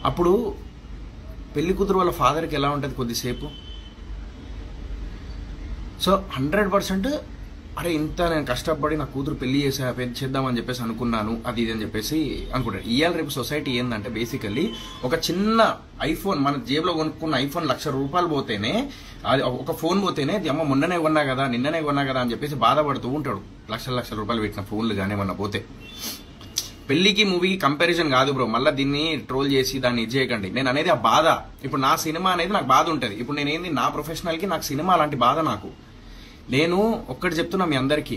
అప్పుడు పెళ్లి కూతురు వాళ్ళ ఫాదర్కి ఎలా ఉంటుంది కొద్దిసేపు. సో 100% అరే ఇంత నేను కష్టపడి నా కూతురు పెళ్లి చేద్దామని చెప్పేసి అనుకున్నాను, అది ఇది అని చెప్పేసి అనుకుంటారు. ఇవాళ రేపు సొసైటీ ఏంటంటే బేసికల్లీ ఒక చిన్న ఐఫోన్ మన జేబులో కొనుక్కున్న ఐఫోన్ ₹1,00,000 పోతేనే, అది ఒక ఫోన్ పోతేనే అమ్మ మొన్ననే కొన్నా కదా నిన్ననే కొన్నా కదా అని చెప్పేసి బాధపడుతూ ఉంటాడు. ₹1,00,000 పెట్టిన ఫోన్లు కానీ ఏమన్నా పోతే. పెళ్లికి మూవీకి కంపారిజన్ కాదు బ్రో, మళ్ళీ దీన్ని ట్రోల్ చేసి దాన్ని ఇది చేయకండి. నేను అనేది ఆ బాధ. ఇప్పుడు నా సినిమా అనేది నాకు బాధ ఉంటుంది. ఇప్పుడు నేనేంది నా ప్రొఫెషనల్కి నాకు సినిమా అలాంటి బాధ నాకు. నేను ఒక్కటి చెప్తున్నా మీ అందరికీ,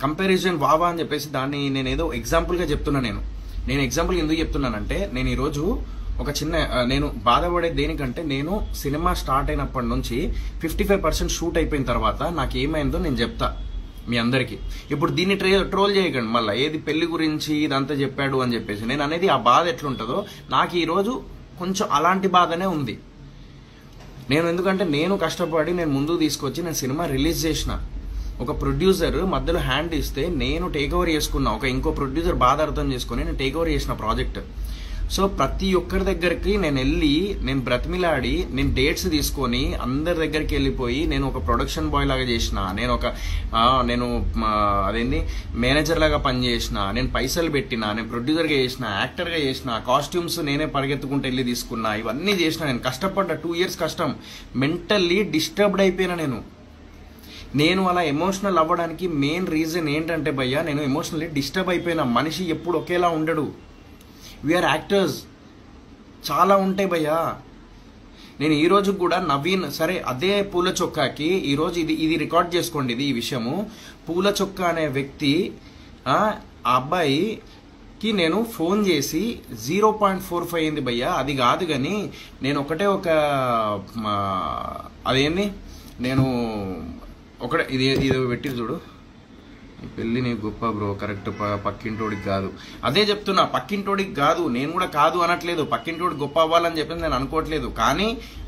కంపారిజన్ వావా అని చెప్పేసి దాన్ని నేను ఏదో ఎగ్జాంపుల్గా చెప్తున్నా. నేను ఎగ్జాంపుల్ ఎందుకు చెప్తున్నానంటే, నేను ఈరోజు ఒక చిన్న నేను బాధపడేది దేనికంటే, నేను సినిమా స్టార్ట్ అయినప్పటి నుంచి 55% షూట్ అయిపోయిన తర్వాత నాకు ఏమైందో నేను చెప్తా మీ అందరికీ. ఇప్పుడు దీన్ని ట్రోల్ చేయకండి మళ్ళీ, ఏది పెళ్లి గురించి ఇదంతా చెప్పాడు అని చెప్పేసి. నేను అనేది ఆ బాధ ఎట్లుంటుందో నాకు ఈరోజు కొంచెం అలాంటి బాధనే ఉంది. నేను ఎందుకంటే నేను కష్టపడి నేను ముందుకు తీసుకొచ్చి నేను సినిమా రిలీజ్ చేసిన. ఒక ప్రొడ్యూసర్ మధ్యలో హ్యాండ్ ఇస్తే నేను టేక్ ఓవర్ చేసుకున్నా. ఇంకో ప్రొడ్యూసర్ బాధ అర్థం చేసుకుని నేను టేక్ ఓవర్ చేసిన ప్రాజెక్ట్. సో ప్రతి ఒక్కరి దగ్గరికి నేను వెళ్ళి నేను బ్రతిమిలాడి నేను డేట్స్ తీసుకొని అందరి దగ్గరికి వెళ్ళిపోయి నేను ఒక ప్రొడక్షన్ బాయ్ లాగా చేసిన, నేను అదేంది మేనేజర్ లాగా పనిచేసిన, నేను పైసలు పెట్టిన, నేను ప్రొడ్యూసర్గా చేసిన, యాక్టర్గా చేసిన, కాస్ట్యూమ్స్ నేనే పరిగెత్తుకుంటూ వెళ్ళి తీసుకున్నా, ఇవన్నీ చేసిన. నేను కష్టపడ్డ 2 years కష్టం. మెంటల్లీ డిస్టర్బ్డ్ అయిపోయినా నేను అలా ఎమోషనల్ అవ్వడానికి మెయిన్ రీజన్ ఏంటంటే భయ్యా, నేను ఎమోషనల్లీ డిస్టర్బ్ అయిపోయినా. మనిషి ఎప్పుడు ఒకేలా ఉండడు. వీఆర్ యాక్టర్స్, చాలా ఉంటాయి భయ్యా. నేను ఈ రోజు కూడా నవీన్ సరే అదే పూల చొక్కాకి ఈరోజు ఇది రికార్డ్ చేసుకోండి. ఇది ఈ విషయము, పూల చొక్కా అనే వ్యక్తి ఆ అబ్బాయికి నేను ఫోన్ చేసి 0.45 అయింది భయ్యా. అది కాదు కానీ నేను ఒకటే అదేంది నేను ఒకటే ఇది పెట్టి చూడు, పెళ్లి నీకు గొప్ప బ్రో, కరెక్ట్, పక్కింటోడికి కాదు. అదే చెప్తున్నా, పక్కింటోడికి కాదు, నేను కూడా కాదు అనట్లేదు. పక్కింటోడికి గొప్ప అవ్వాలని చెప్పి నేను అనుకోవట్లేదు. కానీ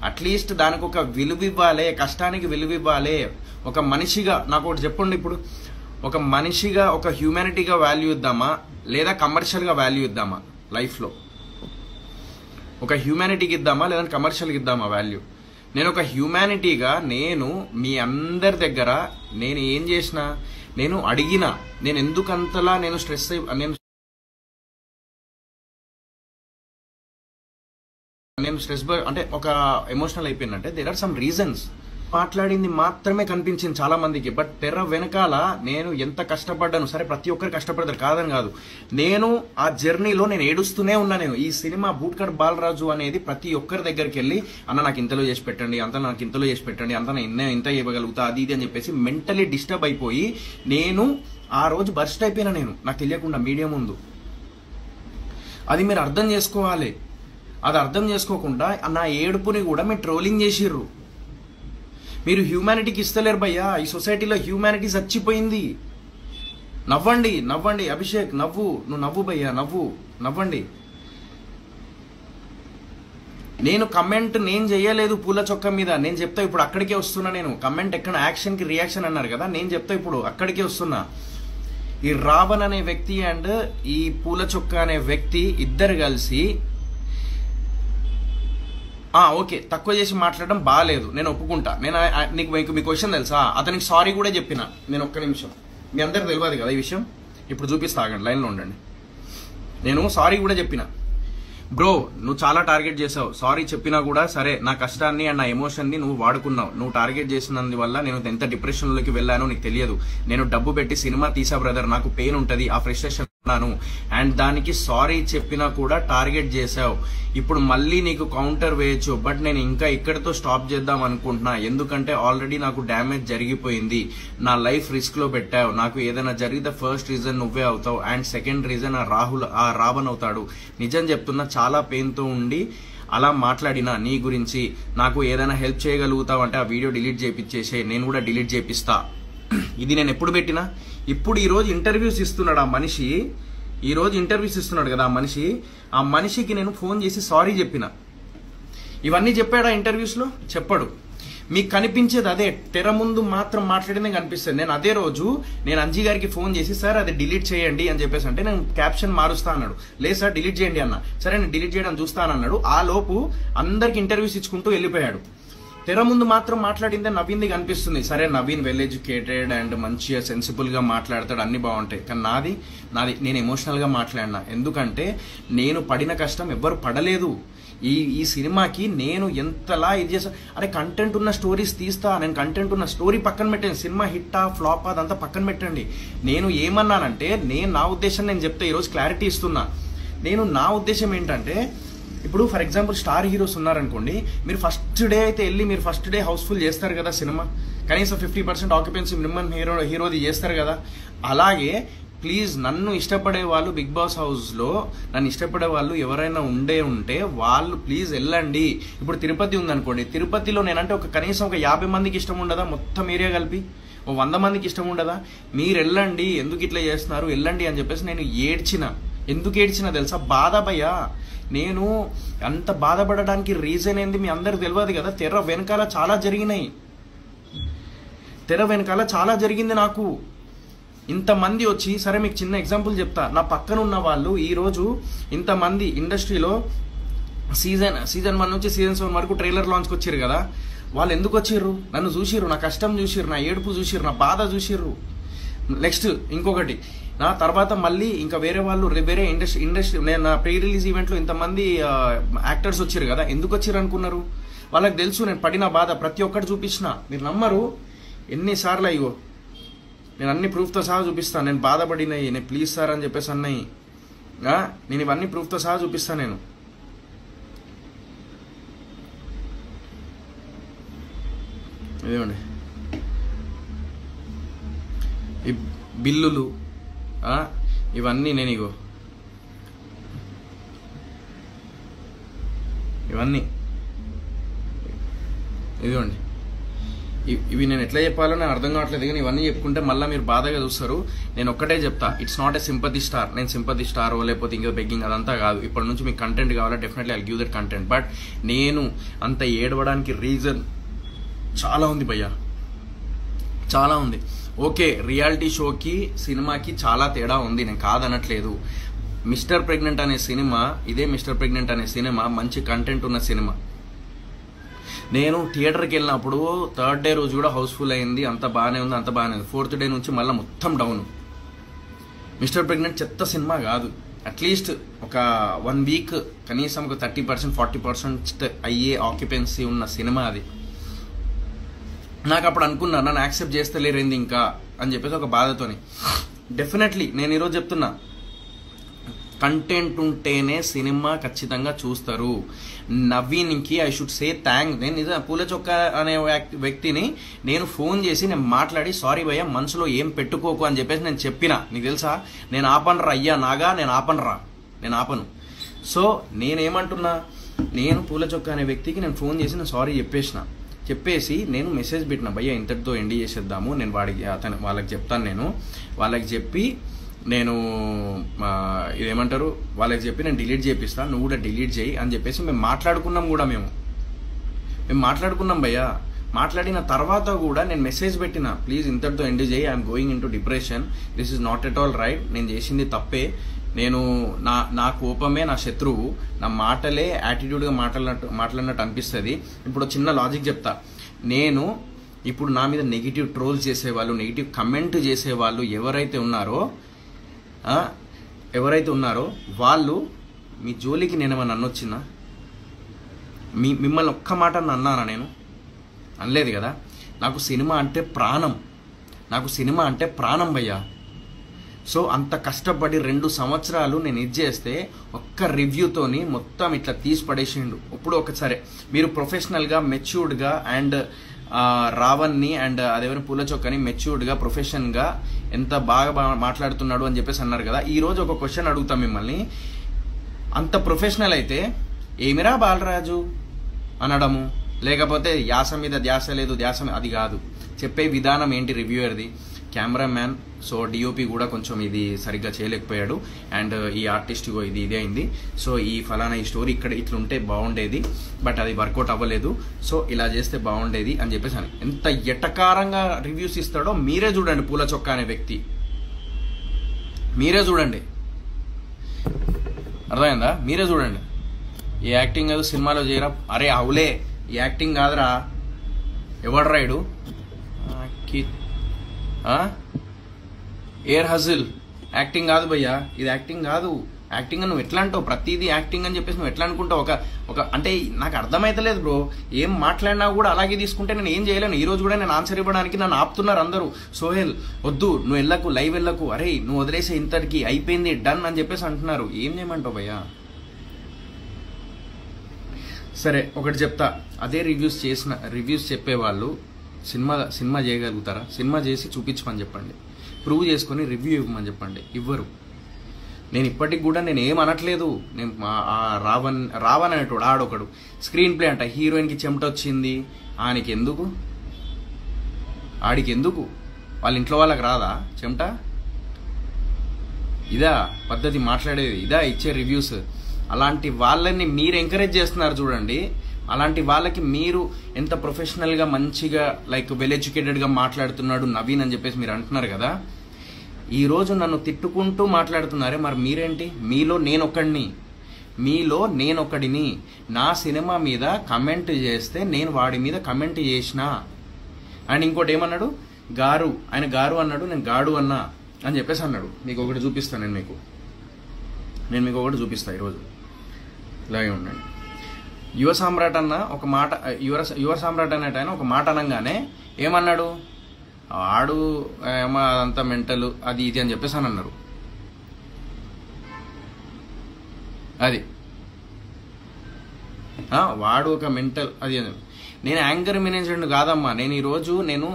అట్లీస్ట్ దానికి ఒక విలువ ఇవ్వాలి, కష్టానికి విలువ ఇవ్వాలి. ఒక మనిషిగా నాకు ఒకటి చెప్పండి, ఇప్పుడు ఒక మనిషిగా ఒక హ్యూమానిటీగా వాల్యూ ఇద్దామా లేదా కమర్షియల్గా వాల్యూ ఇద్దామా లైఫ్లో? ఒక హ్యూమానిటీకి ఇద్దామా లేదా కమర్షియల్కి ఇద్దామా వాల్యూ? నేను ఒక హ్యూమానిటీగా నేను మీ అందరి దగ్గర నేను ఏం చేసిన, నేను అడిగిన, నేను ఎందుకంతలా నేను స్ట్రెస్ అంటే ఒక ఎమోషనల్ అయిపోయిందంటే దేర్ ఆర్ సమ్ రీజన్స్. మాట్లాడింది మాత్రమే కనిపించింది చాలా మందికి, బట్ తెర వెనకాల నేను ఎంత కష్టపడ్డాను. సరే ప్రతి ఒక్కరు కష్టపడతారు కాదని కాదు, నేను ఆ జర్నీలో నేను ఏడుస్తూనే ఉన్నా. నేను ఈ సినిమా బూట్కర్ బాలరాజు అనేది ప్రతి ఒక్కరి దగ్గరికి వెళ్ళి అన్న నాకు ఇంతలో చేసి పెట్టండి, నాకు ఇంతలో చేసి పెట్టండి, నేను ఇంత ఇవ్వగలుగుతా, అది ఇది అని చెప్పేసి మెంటలీ డిస్టర్బ్ అయిపోయి నేను ఆ రోజు బర్స్ట్ అయిపోయినా. నేను నాకు తెలియకుండా మీడియా ముందు. అది మీరు అర్థం చేసుకోవాలి. అది అర్థం చేసుకోకుండా నా ఏడుపుని కూడా మీరు ట్రోలింగ్ చేసిర్రు. మీరు హ్యూమానిటీకి ఇస్తలేరు భయ్యా. ఈ సొసైటీలో హ్యూమానిటీ చచ్చిపోయింది. నవ్వండి అభిషేక్, నువ్వు నవ్వు భయ్యా, నవ్వండి. నేను కమెంట్ నేను చేయలేదు పూల చొక్క మీద. నేను చెప్తా ఇప్పుడు అక్కడికే వస్తున్నా. నేను కమెంట్ ఎక్కడ యాక్షన్కి రియాక్షన్ అన్నారు కదా, నేను చెప్తా ఇప్పుడు అక్కడికే వస్తున్నా. ఈ రావణ్ అనే వ్యక్తి అండ్ ఈ పూల చొక్క అనే వ్యక్తి ఇద్దరు కలిసి ఓకే తక్కువ చేసి మాట్లాడడం బాగాలేదు, నేను ఒప్పుకుంటా. నేను మీ క్వశ్చన్ తెలుసా, అతనికి సారీ కూడా చెప్పిన. నేను ఒక్క నిమిషం, మీ అందరికి తెలియదు కదా ఈ విషయం, ఇప్పుడు చూపిస్తా, ఆగండి, లైన్లో ఉండండి. నేను సారీ కూడా చెప్పిన. బ్రో నువ్వు చాలా టార్గెట్ చేసావు, సారీ చెప్పినా కూడా సరే నా కష్టాన్ని అండ్ నా ఎమోషన్ని నువ్వు వాడుకున్నావు. నువ్వు టార్గెట్ చేసినందువల్ల నేను ఎంత డిప్రెషన్లోకి వెళ్ళానో నీకు తెలియదు. నేను డబ్బు పెట్టి సినిమా తీసా బ్రదర్, నాకు పెయిన్ ఉంటుంది, ఆ ఫ్రస్ట్రేషన్ ఉన్నాను, అండ్ దానికి సారీ చెప్పినా కూడా టార్గెట్ చేసావు. ఇప్పుడు మళ్ళీ నీకు కౌంటర్ వేయచ్చు, బట్ నేను ఇంకా ఇక్కడితో స్టాప్ చేద్దాం అనుకుంటున్నా. ఎందుకంటే ఆల్రెడీ నాకు డ్యామేజ్ జరిగిపోయింది, నా లైఫ్ రిస్క్ లో పెట్టావు. నాకు ఏదైనా జరిగితే ఫస్ట్ రీజన్ నువ్వే అవుతావు, అండ్ సెకండ్ రీజన్ ఆ రావణ్ అవుతాడు. నిజం చెప్తున్నా, చాలా పెయిన్ తో ఉండి అలా మాట్లాడినా నీ గురించి. నాకు ఏదైనా హెల్ప్ చేయగలుగుతావు అంటే ఆ వీడియో డిలీట్ చేయించేసే, నేను కూడా డిలీట్ చేపిస్తా. ఇది నేను ఎప్పుడు పెట్టినా. ఇప్పుడు ఈ రోజు ఇంటర్వ్యూస్ ఇస్తున్నాడు ఆ మనిషి, ఈ రోజు ఇంటర్వ్యూస్ ఇస్తున్నాడు కదా ఆ మనిషికి నేను ఫోన్ చేసి సారీ చెప్పిన. ఇవన్నీ చెప్పాడా ఇంటర్వ్యూస్ లో? చెప్పాడు. మీకు కనిపించేది అదే, తెర ముందు మాత్రం మాట్లాడిందే కనిపిస్తుంది. నేను అదే రోజు నేను అంజీ గారికి ఫోన్ చేసి సార్ అది డిలీట్ చేయండి అని చెప్పేసి అంటే నేను క్యాప్షన్ మారుస్తా అన్నాడు. లేదు సార్ డిలీట్ చేయండి అన్న. సరే నేను డిలీట్ చేయడం చూస్తానన్నాడు. ఆ లోపు అందరికి ఇంటర్వ్యూస్ ఇచ్చుకుంటూ వెళ్ళిపోయాడు. తెర ముందు మాత్రం మాట్లాడిందే నవీన్ది కనిపిస్తుంది. సరే నవీన్ వెల్ ఎడ్యుకేటెడ్ అండ్ మంచిగా సెన్సిబుల్ గా మాట్లాడతాడు, అన్ని బాగుంటాయి. కానీ నాది నేను ఎమోషనల్ గా మాట్లాడినా. ఎందుకంటే నేను పడిన కష్టం ఎవ్వరు పడలేదు. ఈ సినిమాకి నేను ఎంతలా ఇది చేసా. అరే కంటెంట్ ఉన్న స్టోరీస్ తీస్తా, నేను కంటెంట్ ఉన్న స్టోరీ పక్కన పెట్టండి, సినిమా హిట్టా ఫ్లాప్ అదంతా పక్కన పెట్టండి. నేను ఏమన్నానంటే నా ఉద్దేశం నేను చెప్తే ఈరోజు క్లారిటీ ఇస్తున్నా. నా ఉద్దేశం ఏంటంటే ఇప్పుడు ఫర్ ఎగ్జాంపుల్ స్టార్ హీరోస్ ఉన్నారనుకోండి, మీరు ఫస్ట్ డే అయితే వెళ్ళి మీరు ఫస్ట్ డే హౌస్ఫుల్ చేస్తారు కదా సినిమా, కనీసం 50% ఆక్యుపెన్సీ మినిమం హీరోది చేస్తారు కదా. అలాగే ప్లీజ్ నన్ను ఇష్టపడే వాళ్ళు బిగ్ బాస్ హౌస్లో నన్ను ఇష్టపడే వాళ్ళు ఎవరైనా ఉంటే వాళ్ళు ప్లీజ్ వెళ్ళండి. ఇప్పుడు తిరుపతి ఉందనుకోండి, తిరుపతిలో నేనంటే కనీసం ఒక 50 మందికి ఇష్టం ఉండదా? మొత్తం ఏరియా కలిపి 100 మందికి ఇష్టం ఉండదా? మీరు వెళ్ళండి, ఎందుకు ఇట్లా చేస్తున్నారు వెళ్ళండి అని చెప్పేసి నేను ఏడ్చిన. ఎందుకు ఏడ్చినా తెలుసా? బాధ భయ్యా. నేను అంత బాధపడడానికి రీజన్ ఏంది మీ అందరికి తెలియదు కదా. తెర వెనకాల చాలా జరిగింది నాకు. ఇంతమంది వచ్చి, సరే మీకు చిన్న ఎగ్జాంపుల్ చెప్తా. నా పక్కన ఉన్న వాళ్ళు ఈరోజు ఇంతమంది ఇండస్ట్రీలో సీజన్ 1 నుంచి సీజన్ 7 వరకు ట్రైలర్ లాంచ్కి వచ్చారు కదా. వాళ్ళు ఎందుకు వచ్చిర్రు? నన్ను చూసిర్రు, నా కష్టం చూసిర్రు, నా ఏడుపు చూసిర్రు, నా బాధ చూసిర్రు. నెక్స్ట్ ఇంకొకటి, నా తర్వాత మళ్ళీ ఇంకా వేరే వాళ్ళు వేరే ఇండస్ట్రీ నేను నా ప్రీ రిలీజ్ ఈవెంట్లో ఇంతమంది యాక్టర్స్ వచ్చారు కదా. ఎందుకు వచ్చారు అనుకున్నారు? వాళ్ళకి తెలుసు నేను పడిన బాధ ప్రతి ఒక్కటి చూపించిన. మీరు నమ్మరు ఎన్నిసార్లు. అయ్యో నేను అన్ని ప్రూఫ్తో సహా చూపిస్తాను. నేను బాధపడినాయి, నేను ప్లీజ్ సార్ అని చెప్పేసి అన్నాయి. నేను ఇవన్నీ ప్రూఫ్తో సహా చూపిస్తాను. నేను ఇదేమండి ఈ బిల్లులు ఇవన్నీ నేను ఇవన్నీ ఇదిగోండి. ఇవి నేను ఎట్లా చెప్పాలో నాకు అర్థం కావట్లేదు. కానీ ఇవన్నీ చెప్పుకుంటే మళ్ళీ మీరు బాధగా చూస్తారు. నేను ఒక్కటే చెప్తా, it's not a sympathy star. నేను సింపతి స్టారో లేకపోతే ఇంకా బెగ్గింగ్ అదంతా కాదు. ఇప్పటి నుంచి మీకు కంటెంట్ కావాలా, definitely I give that content. But నేను అంత ఏడవడానికి రీజన్ చాలా ఉంది భయ్యా, చాలా ఉంది. ఓకే, రియాలిటీ షోకి సినిమాకి చాలా తేడా ఉంది, నేను కాదనట్లేదు. మిస్టర్ ప్రెగ్నెంట్ అనే సినిమా, ఇదే మిస్టర్ ప్రెగ్నెంట్ అనే సినిమా మంచి కంటెంట్ ఉన్న సినిమా. నేను థియేటర్కి వెళ్ళినప్పుడు 3rd డే రోజు కూడా హౌస్ఫుల్ అయింది, అంత బాగానే ఉంది, అంత బాగానే ఉంది. 4th డే నుంచి మళ్ళీ మొత్తం డౌన్. మిస్టర్ ప్రెగ్నెంట్ చెత్త సినిమా కాదు. అట్లీస్ట్ ఒక 1 వీక్ కనీసం ఒక 30% 40% అయ్యే ఆక్యుపెన్సీ ఉన్న సినిమా అది. నాకు అప్పుడు అనుకున్నా నన్ను యాక్సెప్ట్ చేస్తలేరేంది ఇంకా అని చెప్పేసి ఒక బాధతోని. డెఫినెట్లీ నేను ఈరోజు చెప్తున్నా, కంటెంట్ ఉంటేనే సినిమా ఖచ్చితంగా చూస్తారు. నవీన్కి ఐ షుడ్ సే థ్యాంక్స్. నేను నిజం పూల చొక్క అనే వ్యక్తిని నేను ఫోన్ చేసి నేను మాట్లాడి సారీ భయ్యా మనసులో ఏం పెట్టుకోకు అని చెప్పేసి నేను చెప్పిన. నీకు తెలుసా, నేను ఆపనరా అయ్యా నాగా, నేను ఆపను. సో నేనేమంటున్నా, నేను పూల చొక్క అనే వ్యక్తికి నేను ఫోన్ చేసి నేను సారీ చెప్పేసి నేను మెసేజ్ పెట్టిన, భయ్యా ఇంతటితో ఎండి చేసేద్దాము, నేను వాళ్ళకి చెప్తాను. నేను వాళ్ళకి చెప్పి నేను ఇదేమంటారు వాళ్ళకి చెప్పి నేను డిలీట్ చేపిస్తాను, నువ్వు కూడా డిలీట్ చేయి అని చెప్పేసి మేము మాట్లాడుకున్నాం కూడా. మేము మాట్లాడుకున్నాం భయ్యా. మాట్లాడిన తర్వాత కూడా నేను మెసేజ్ పెట్టిన, ప్లీజ్ ఇంతటితో ఎండ్ చేయి, I'm going in to depression, this is not at all right, నేను చేసింది తప్పే, నేను నా కోపమే నా శత్రువు, నా మాటలే యాటిట్యూడ్గా మాట్లాడినట్టు అనిపిస్తుంది. ఇప్పుడు చిన్న లాజిక్ చెప్తా. నేను ఇప్పుడు నా మీద నెగిటివ్ ట్రోల్ చేసేవాళ్ళు, నెగిటివ్ కమెంట్ చేసేవాళ్ళు ఎవరైతే ఉన్నారో వాళ్ళు మీ జోలికి నేనేమన్నా అన్నొచ్చినా? మిమ్మల్ని ఒక్క మాట అన్నానా? నేను అనలేదు కదా. నాకు సినిమా అంటే ప్రాణం భయ్యా. సో అంత కష్టపడి 2 సంవత్సరాలు నేను ఇది చేస్తే ఒక్క రివ్యూతోని మొత్తం ఇట్లా తీసి పడేసిండు. ఇప్పుడు ఒకసారి మీరు ప్రొఫెషనల్గా మెచ్యూర్డ్గా అండ్ రావణ్ని అండ్ అదేమైనా పూల చొక్కని మెచ్యూర్డ్గా ప్రొఫెషన్గా ఎంత బాగా మాట్లాడుతున్నాడు అని చెప్పేసి అన్నారు కదా. ఈరోజు ఒక క్వశ్చన్ అడుగుతాం మిమ్మల్ని, అంత ప్రొఫెషనల్ అయితే ఏమిరా బాలరాజు అనడము, లేకపోతే యాస మీద ధ్యాస లేదు, అది కాదు. చెప్పే విధానం ఏంటి రివ్యూయర్ది? కెమెరామ్యాన్, సో డిఓపి కూడా కొంచెం ఇది సరిగ్గా చేయలేకపోయాడు, అండ్ ఈ ఆర్టిస్ట్ ఇది ఇదే అయింది, సో ఈ ఫలానా ఈ స్టోరీ ఇక్కడ ఇట్లుంటే బాగుండేది, బట్ అది వర్కౌట్ అవ్వలేదు, సో ఇలా చేస్తే బాగుండేది అని చెప్పేసి అని ఎంత ఎటకారంగా రివ్యూస్ ఇస్తాడో మీరే చూడండి. పూల చొక్కా అనే వ్యక్తి మీరే చూడండి, అర్థమైందా? మీరే చూడండి. ఈ యాక్టింగ్ కాదు సినిమాలో చేయరా, అరే అవులే ఈ యాక్టింగ్ కాదురా, ఎవడు రాయుడు ఎయిర్ హజిల్ యాక్టింగ్ కాదు భయ్యా, ఇది యాక్టింగ్ కాదు. యాక్టింగ్ అని నువ్వు ఎట్లా అంటావు? ప్రతిదీ యాక్టింగ్ అని చెప్పేసి నువ్వు ఎట్లా అనుకుంటావు? ఒక అంటే నాకు అర్థమైతలేదు బ్రో, ఏం మాట్లాడినా కూడా అలాగే తీసుకుంటే నేను ఏం చేయలేను. ఈ రోజు కూడా నేను ఆన్సర్ ఇవ్వడానికి నన్ను ఆపుతున్నారు అందరూ. సోహెల్ వద్దు, నువ్వు వెళ్ళకు, లైవ్ వెళ్ళకు, అరే నువ్వు వదిలేసే ఇంతటికి అయిపోయింది డన్ అని చెప్పేసి అంటున్నారు. ఏం చేయమంటావు భయ్యా? సరే ఒకటి చెప్తా, అదే రివ్యూస్ చెప్పేవాళ్ళు సినిమా చేయగలుగుతారా? సినిమా చేసి చూపించమని చెప్పండి, ప్రూవ్ చేసుకొని రివ్యూ ఇవ్వమని చెప్పండి. ఇవ్వరు. నేను ఇప్పటికి కూడా నేను ఏం అనట్లేదు. నేను రావన్ అనేటోడు ఆడొకడు స్క్రీన్ ప్లే అంట, హీరోయిన్కి చెమట వచ్చింది, ఆడికి ఎందుకు వాళ్ళ ఇంట్లో వాళ్ళకి రాదా చెమట? ఇదా పద్ధతి మాట్లాడేది? ఇదా ఇచ్చే రివ్యూస్? అలాంటి వాళ్ళని మీరు ఎంకరేజ్ చేస్తున్నారు చూడండి. అలాంటి వాళ్ళకి మీరు ఎంత ప్రొఫెషనల్గా మంచిగా లైక్ వెల్ ఎడ్యుకేటెడ్గా మాట్లాడుతున్నాడు నవీన్ అని చెప్పేసి మీరు అంటున్నారు కదా. ఈరోజు నన్ను తిట్టుకుంటూ మాట్లాడుతున్నారే, మరి మీరేంటి? మీలో నేనొకడిని. నా సినిమా మీద కమెంట్ చేస్తే నేను వాడి మీద కమెంట్ చేసిన. అండ్ ఇంకోటి ఏమన్నాడు, ఆయన గారు అన్నాడు, నేను గాడు అన్నా అని చెప్పేసి అన్నాడు. మీకు ఒకటి చూపిస్తాను నేను మీకు ఒకటి చూపిస్తాను ఈరోజు. ఇలాగే ఉండండి. యువ సామ్రాట్ అన్న ఒక మాట, యువ సామ్రాట్ అనేట ఆయన ఒక మాట అనగానే ఏమన్నాడు, ఆడు ఏమో అదంతా మెంటల్ అది ఇది అని చెప్పేసి అని అన్నారు. అది వాడు ఒక మెంటల్ అది. నేను యాంగర్ మేనేజ్మెంట్ కాదమ్మా. నేను ఈరోజు నేను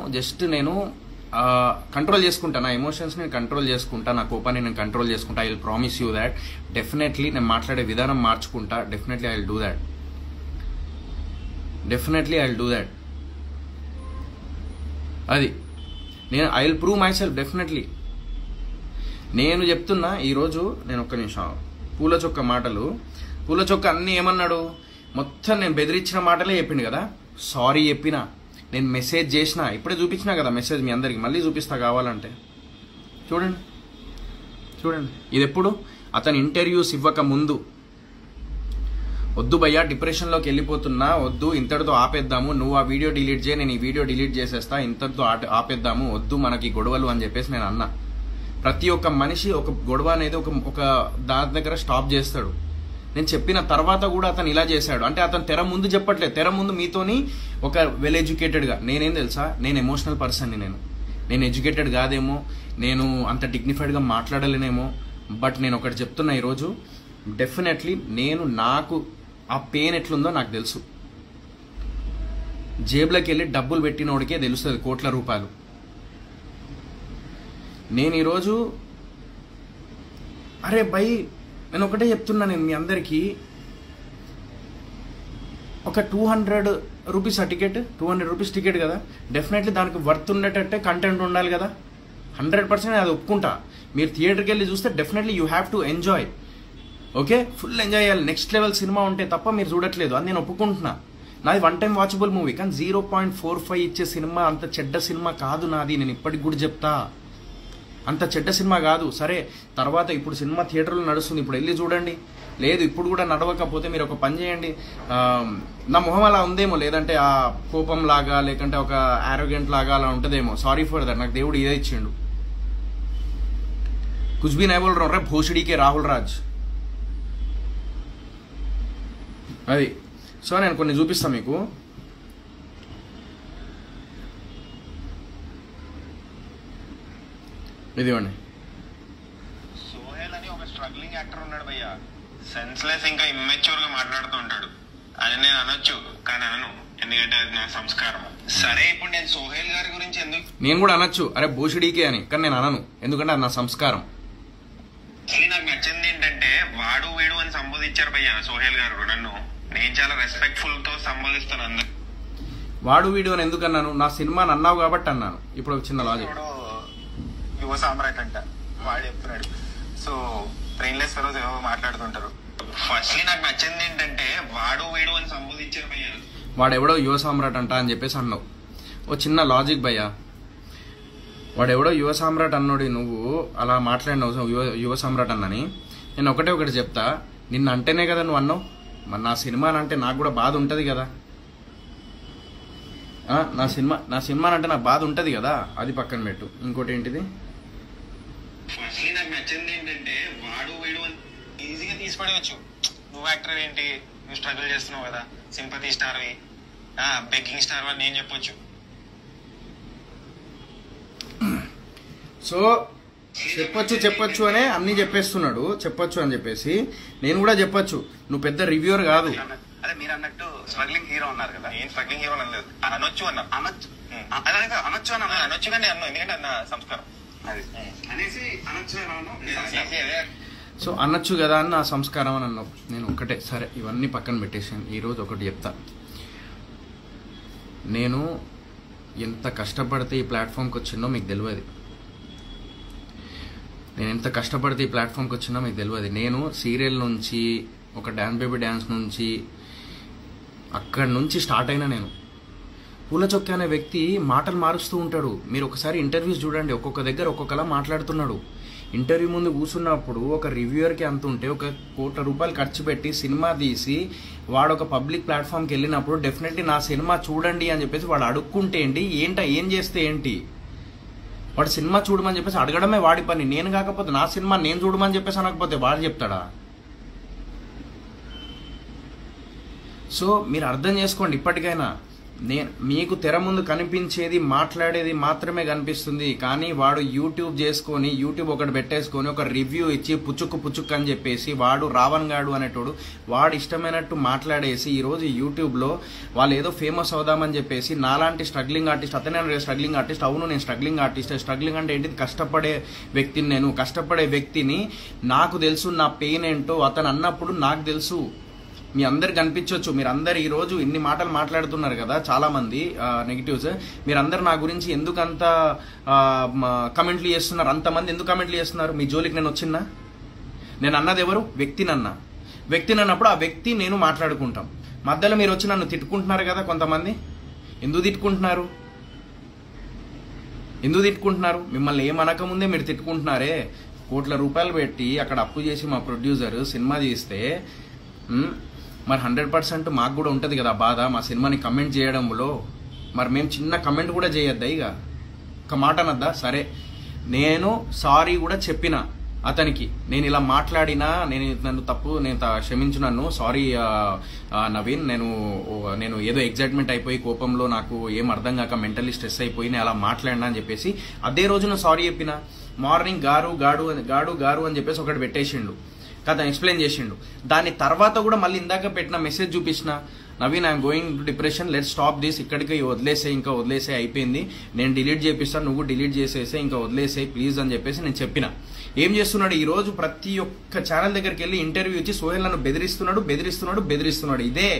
కంట్రోల్ చేసుకుంటా, నా ఎమోషన్స్ నేను కంట్రోల్ చేసుకుంటా, నా కోపాన్ని నేను కంట్రోల్ చేసుకుంటా. I will promise you that. Definitely నేను మాట్లాడే విధానం మార్చుకుంటా. Definitely I will do that. అది I will prove myself definitely. నేను చెప్తున్నా ఈరోజు, నేను ఒక్క నిమిషం, పూల చొక్క అన్ని ఏమన్నాడు, మొత్తం నేను బెదిరించిన మాటలే చెప్పిండు కదా. సారీ చెప్పిన, నేను మెసేజ్ చేసిన, ఇప్పుడే చూపించినా కదా మెసేజ్ మీ అందరికి, మళ్ళీ చూపిస్తా కావాలంటే. చూడండి ఇది ఎప్పుడు, అతను ఇంటర్వ్యూస్ ఇవ్వక ముందు. వద్దు భయ్యా, డిప్రెషన్లోకి వెళ్ళిపోతున్నా, వద్దు ఇంతటితో ఆపేద్దాము, నువ్వు ఆ వీడియో డిలీట్ చేయి, నేను ఈ వీడియో డిలీట్ చేసేస్తా, ఇంతటితో ఆపేద్దాము, వద్దు మనకి గొడవలు అని చెప్పేసి నేను అన్నా. ప్రతి ఒక్క మనిషి ఒక గొడవ అనేది ఒక దాని దగ్గర స్టాప్ చేస్తాడు. నేను చెప్పిన తర్వాత కూడా అతను ఇలా చేశాడు అంటే అతను తెర ముందు చెప్పట్లేదు. తెర ముందు మీతోని ఒక వెల్ ఎడ్యుకేటెడ్గా, నేనేం తెలుసా, నేను ఎమోషనల్ పర్సన్ని, నేను ఎడ్యుకేటెడ్ కాదేమో, నేను అంత డిగ్నిఫైడ్గా మాట్లాడలేనేమో, బట్ నేను ఒకటి చెప్తున్నా ఈరోజు, డెఫినెట్లీ నాకు ఆ పెయిన్ ఎట్లుందో నాకు తెలుసు. జేబులోకి వెళ్ళి డబ్బులు పెట్టినోడికే తెలుస్తుంది కోట్ల రూపాయలు. నేను ఈరోజు అరే భయ్, నేను ఒకటే చెప్తున్నా, నేను మీ అందరికీ ఒక 200 రూపీస్ టికెట్, 200 రూపీస్ టికెట్ కదా, డెఫినెట్లీ దానికి వర్త్ ఉండేటట్టే కంటెంట్ ఉండాలి కదా. 100% అది ఒప్పుకుంటా. మీరు థియేటర్కి వెళ్ళి చూస్తే definitely you have to enjoy. Okay, full enjoy చేయాలి. నెక్స్ట్ లెవెల్ సినిమా ఉంటే తప్ప మీరు చూడట్లేదు అని నేను ఒప్పుకుంటున్నా. నాది 1 టైం వాచబుల్ మూవీ, కానీ 0.45 ఇచ్చే సినిమా అంత చెడ్డ సినిమా కాదు నాది. నేను ఇప్పటికి కూడా చెప్తా, అంత చెడ్డ సినిమా కాదు. సరే తర్వాత ఇప్పుడు సినిమా థియేటర్లో నడుస్తుంది, ఇప్పుడు వెళ్ళి చూడండి. లేదు ఇప్పుడు కూడా నడవకపోతే మీరు ఒక పని చేయండి, నా మొహం అలా ఉందేమో, లేదంటే ఆ కోపం లాగా, లేకంటే ఒక ఆరోగెంట్ లాగా అలా ఉంటుందేమో. సారీ ఫర్ దట్, నాకు దేవుడు ఇదే ఇచ్చిండు. కుछ भी नहीं बोल रहा हूँ रे भोसड़ी के రాహుల్ రాజ్. అది సో నేను కొన్ని చూపిస్తాను మీకు. ఇదివ్వండి. సోహెల్ అని ఒక స్ట్రగ్లింగ్ యాక్టర్ ఉన్నాడు భయ్య, సెన్స్లెస్ ఇంకా ఇమ్మెచ్యూర్ గా మాట్లాడుతూ ఉంటాడు. అది నేను అనొచ్చు, కానీ అనను, ఎందుకంటే అది నా సంస్కారం. సరే ఇప్పుడు నేను సోహెల్ గారి గురించి ఎందుకు, నేను కూడా అనొచ్చు అరే భోషుడికే అని, కానీ నేను అనను, ఎందుకంటే అది నా సంస్కారం. నాకు నచ్చింది ఏంటంటే వాడు వీడు అని సంబోధించారు భయ్య సోహెల్ గారు నన్ను. నేను చాలా రెస్పెక్ట్ఫుల్ తో సంబోధిస్తాను అందరు. వాడు వీడు అని ఎందుకు అన్నాను, నా సినిమా అన్నావు కాబట్టి అన్నాను. ఇప్పుడు ఒక చిన్న లాజిక్, యువ సామ్రాట్ అంట వాడు చెప్తున్నాడు. సో బ్రెయిన్లెస్ ఫెలోస్ ఏవో మాట్లాడుతుంటారు. ఫస్ట్లీ నాకు నచ్చింది ఏంటంటే వాడు వీడు అని సంబోధించారు భయ్య. వాడెవడో యువ సామ్రాట్ అంట అని చెప్పేసి అన్నావు. ఓ చిన్న లాజిక్ భయ్య, వాడెవడో యువ సామ్రాట్ అన్నోడి నువ్వు అలా మాట్లాడినావు యువ సామ్రాట్ అన్నని. నేను ఒకటి చెప్తా, నిన్న అంటేనే కదా నువ్వు అన్నావు. మరి నా సినిమా అంటే నాకు కూడా బాధ ఉంటుంది కదా, నా సినిమా అంటే నాకు బాధ ఉంటుంది కదా, అది పక్కన పెట్టు. ఇంకోటి ఏంటిది, ఫస్ట్లీ నాకు నచ్చింది ఏంటంటే వాడు వీడు అని ఈజీగా తీసిపడవచ్చు. నువ్వు యాక్టర్ ఏంటి, నువ్వు స్ట్రగుల్ చేస్తున్నావు కదా, సింపతి స్టార్వి, బెగ్గింగ్ స్టార్ అని నేను చెప్పొచ్చు. సో చెప్పొచ్చు అనే అన్ని చెప్పేస్తున్నాడు. చెప్పొచ్చు అని చెప్పేసి నేను కూడా చెప్పొచ్చు, నువ్వు పెద్ద రివ్యూర్ కాదు. అదే మీరు అన్నట్టు స్ట్రగ్లింగ్ హీరో అన్నారు కదా, నేను స్ట్రగ్లింగ్ హీరో అనలేదు, అనొచ్చు అన్నా. అనొచ్చు కానీ అన్నా, ఎందుకంటే అన్న సంస్కారం అది అనేసి అనొచ్చు అన్నాను. సో అనొచ్చు కదా అని నా సంస్కారం అని అన్నావు. నేను ఒక్కటే, సరే ఇవన్నీ పక్కన పెట్టేసాను. ఈరోజు ఒకటి చెప్తా, నేను ఎంత కష్టపడితే ఈ ప్లాట్ఫామ్కి వచ్చిందో మీకు తెలియదు. నేను ఎంత కష్టపడితే ఈ ప్లాట్ఫామ్కి వచ్చిందో మీకు తెలియదు. నేను సీరియల్ నుంచి, ఒక డ్యాన్స్ బేబీ డ్యాన్స్ నుంచి, అక్కడి నుంచి స్టార్ట్ అయినా. నేను పూల చొక్క అనే వ్యక్తి మాటలు మారుస్తూ ఉంటాడు. మీరు ఒకసారి ఇంటర్వ్యూస్ చూడండి, ఒక్కొక్క దగ్గర ఒక్కొక్కలా మాట్లాడుతున్నాడు. ఇంటర్వ్యూ ముందు కూర్చున్నప్పుడు ఒక రివ్యూయర్కి అంత ఉంటే, ఒక ₹1,00,00,000 ఖర్చు పెట్టి సినిమా తీసి వాడు ఒక పబ్లిక్ ప్లాట్ఫామ్కి వెళ్ళినప్పుడు డెఫినెట్లీ నా సినిమా చూడండి అని చెప్పేసి వాడు అడుక్కుంటే ఏంటి, ఏం చేస్తే ఏంటి, వాడు సినిమా చూడమని చెప్పేసి అడగడమే వాడి పని. నేను కాకపోతే నా సినిమా నేను చూడమని చెప్పేసి అనకపోతే వాడు చెప్తాడా? సో మీరు అర్థం చేసుకోండి ఇప్పటికైనా. మీకు తెర ముందు కనిపించేది, మాట్లాడేది మాత్రమే కనిపిస్తుంది. కానీ వాడు యూట్యూబ్ చేసుకొని, యూట్యూబ్ ఒకటి పెట్టేసుకొని ఒక రివ్యూ ఇచ్చి పుచ్చుక్కు అని చెప్పేసి వాడు రావణ్ గాడు అనేటోడు వాడు ఇష్టమైనట్టు మాట్లాడేసి ఈరోజు యూట్యూబ్లో వాళ్ళు ఏదో ఫేమస్ అవుదామని చెప్పేసి నాలాంటి స్ట్రగ్లింగ్ ఆర్టిస్ట్, అతనే స్ట్రగ్లింగ్ ఆర్టిస్ట్, అవును నేను స్ట్రగ్లింగ్ ఆర్టిస్ట్. స్ట్రగ్లింగ్ అంటే ఏంటిది, కష్టపడే వ్యక్తిని. నేను కష్టపడే వ్యక్తిని, నాకు తెలుసు నా పెయిన్ ఏంటో. అతను అన్నప్పుడు నాకు తెలుసు. మీ అందరికి కనిపించవచ్చు. మీరందరు ఈరోజు ఇన్ని మాటలు మాట్లాడుతున్నారు కదా, చాలా మంది నెగిటివ్స్. మీరందరు నా గురించి ఎందుకంత కమెంట్లు చేస్తున్నారు, అంతమంది ఎందుకు కమెంట్లు చేస్తున్నారు? మీ జోలికి నేను వచ్చినా? నేను అన్నది ఎవరు? వ్యక్తిని అన్నప్పుడు ఆ వ్యక్తి నేను మాట్లాడుకుంటాం. మధ్యలో మీరు వచ్చి నన్ను తిట్టుకుంటున్నారు కదా కొంతమంది. ఎందుకు తిట్టుకుంటున్నారు? మిమ్మల్ని ఏమనకముందే మీరు తిట్టుకుంటున్నారే. ₹1,00,00,000 పెట్టి అక్కడ అప్పు చేసి మా ప్రొడ్యూసర్ సినిమా తీస్తే మరి 100% మాకు కూడా ఉంటుంది కదా బాధ, మా సినిమాని కమెంట్ చేయడంలో. మరి మేము చిన్న కమెంట్ కూడా చేయొద్దా? ఇక ఒక మాట అనద్దా? సరే, నేను సారీ కూడా చెప్పిన అతనికి. నేను ఇలా మాట్లాడినా, నేను క్షమించు నన్ను, సారీ నవీన్, నేను ఏదో ఎగ్జైట్మెంట్ అయిపోయి కోపంలో నాకు ఏం అర్థం కాక మెంటల్లీ స్ట్రెస్ అయిపోయి నేను అలా మాట్లాడినా అని చెప్పేసి అదే రోజు నేను సారీ చెప్పిన. మార్నింగ్ గారు అని చెప్పేసి ఒకటి పెట్టేసిండు కదా, ఎక్స్ప్లెయిన్ చేసిండు. దాని తర్వాత కూడా మళ్ళీ ఇందాక పెట్టిన మెసేజ్ చూపించిన, Naveen I'm going to depression, let stop this, ఇక్కడికి వదిలేసే అయిపోయింది, నేను డిలీట్ చేపిస్తాను, నువ్వు డిలీట్ చేసేసే, ఇంకా వదిలేసే ప్లీజ్ అని చెప్పేసి నేను చెప్పిన. ఏం చేస్తున్నాడు ఈ రోజు? ప్రతి ఒక్క ఛానల్ దగ్గరికి వెళ్ళి ఇంటర్వ్యూ ఇచ్చి సోహెల్ నన్ను బెదిరిస్తున్నాడు. ఇదే,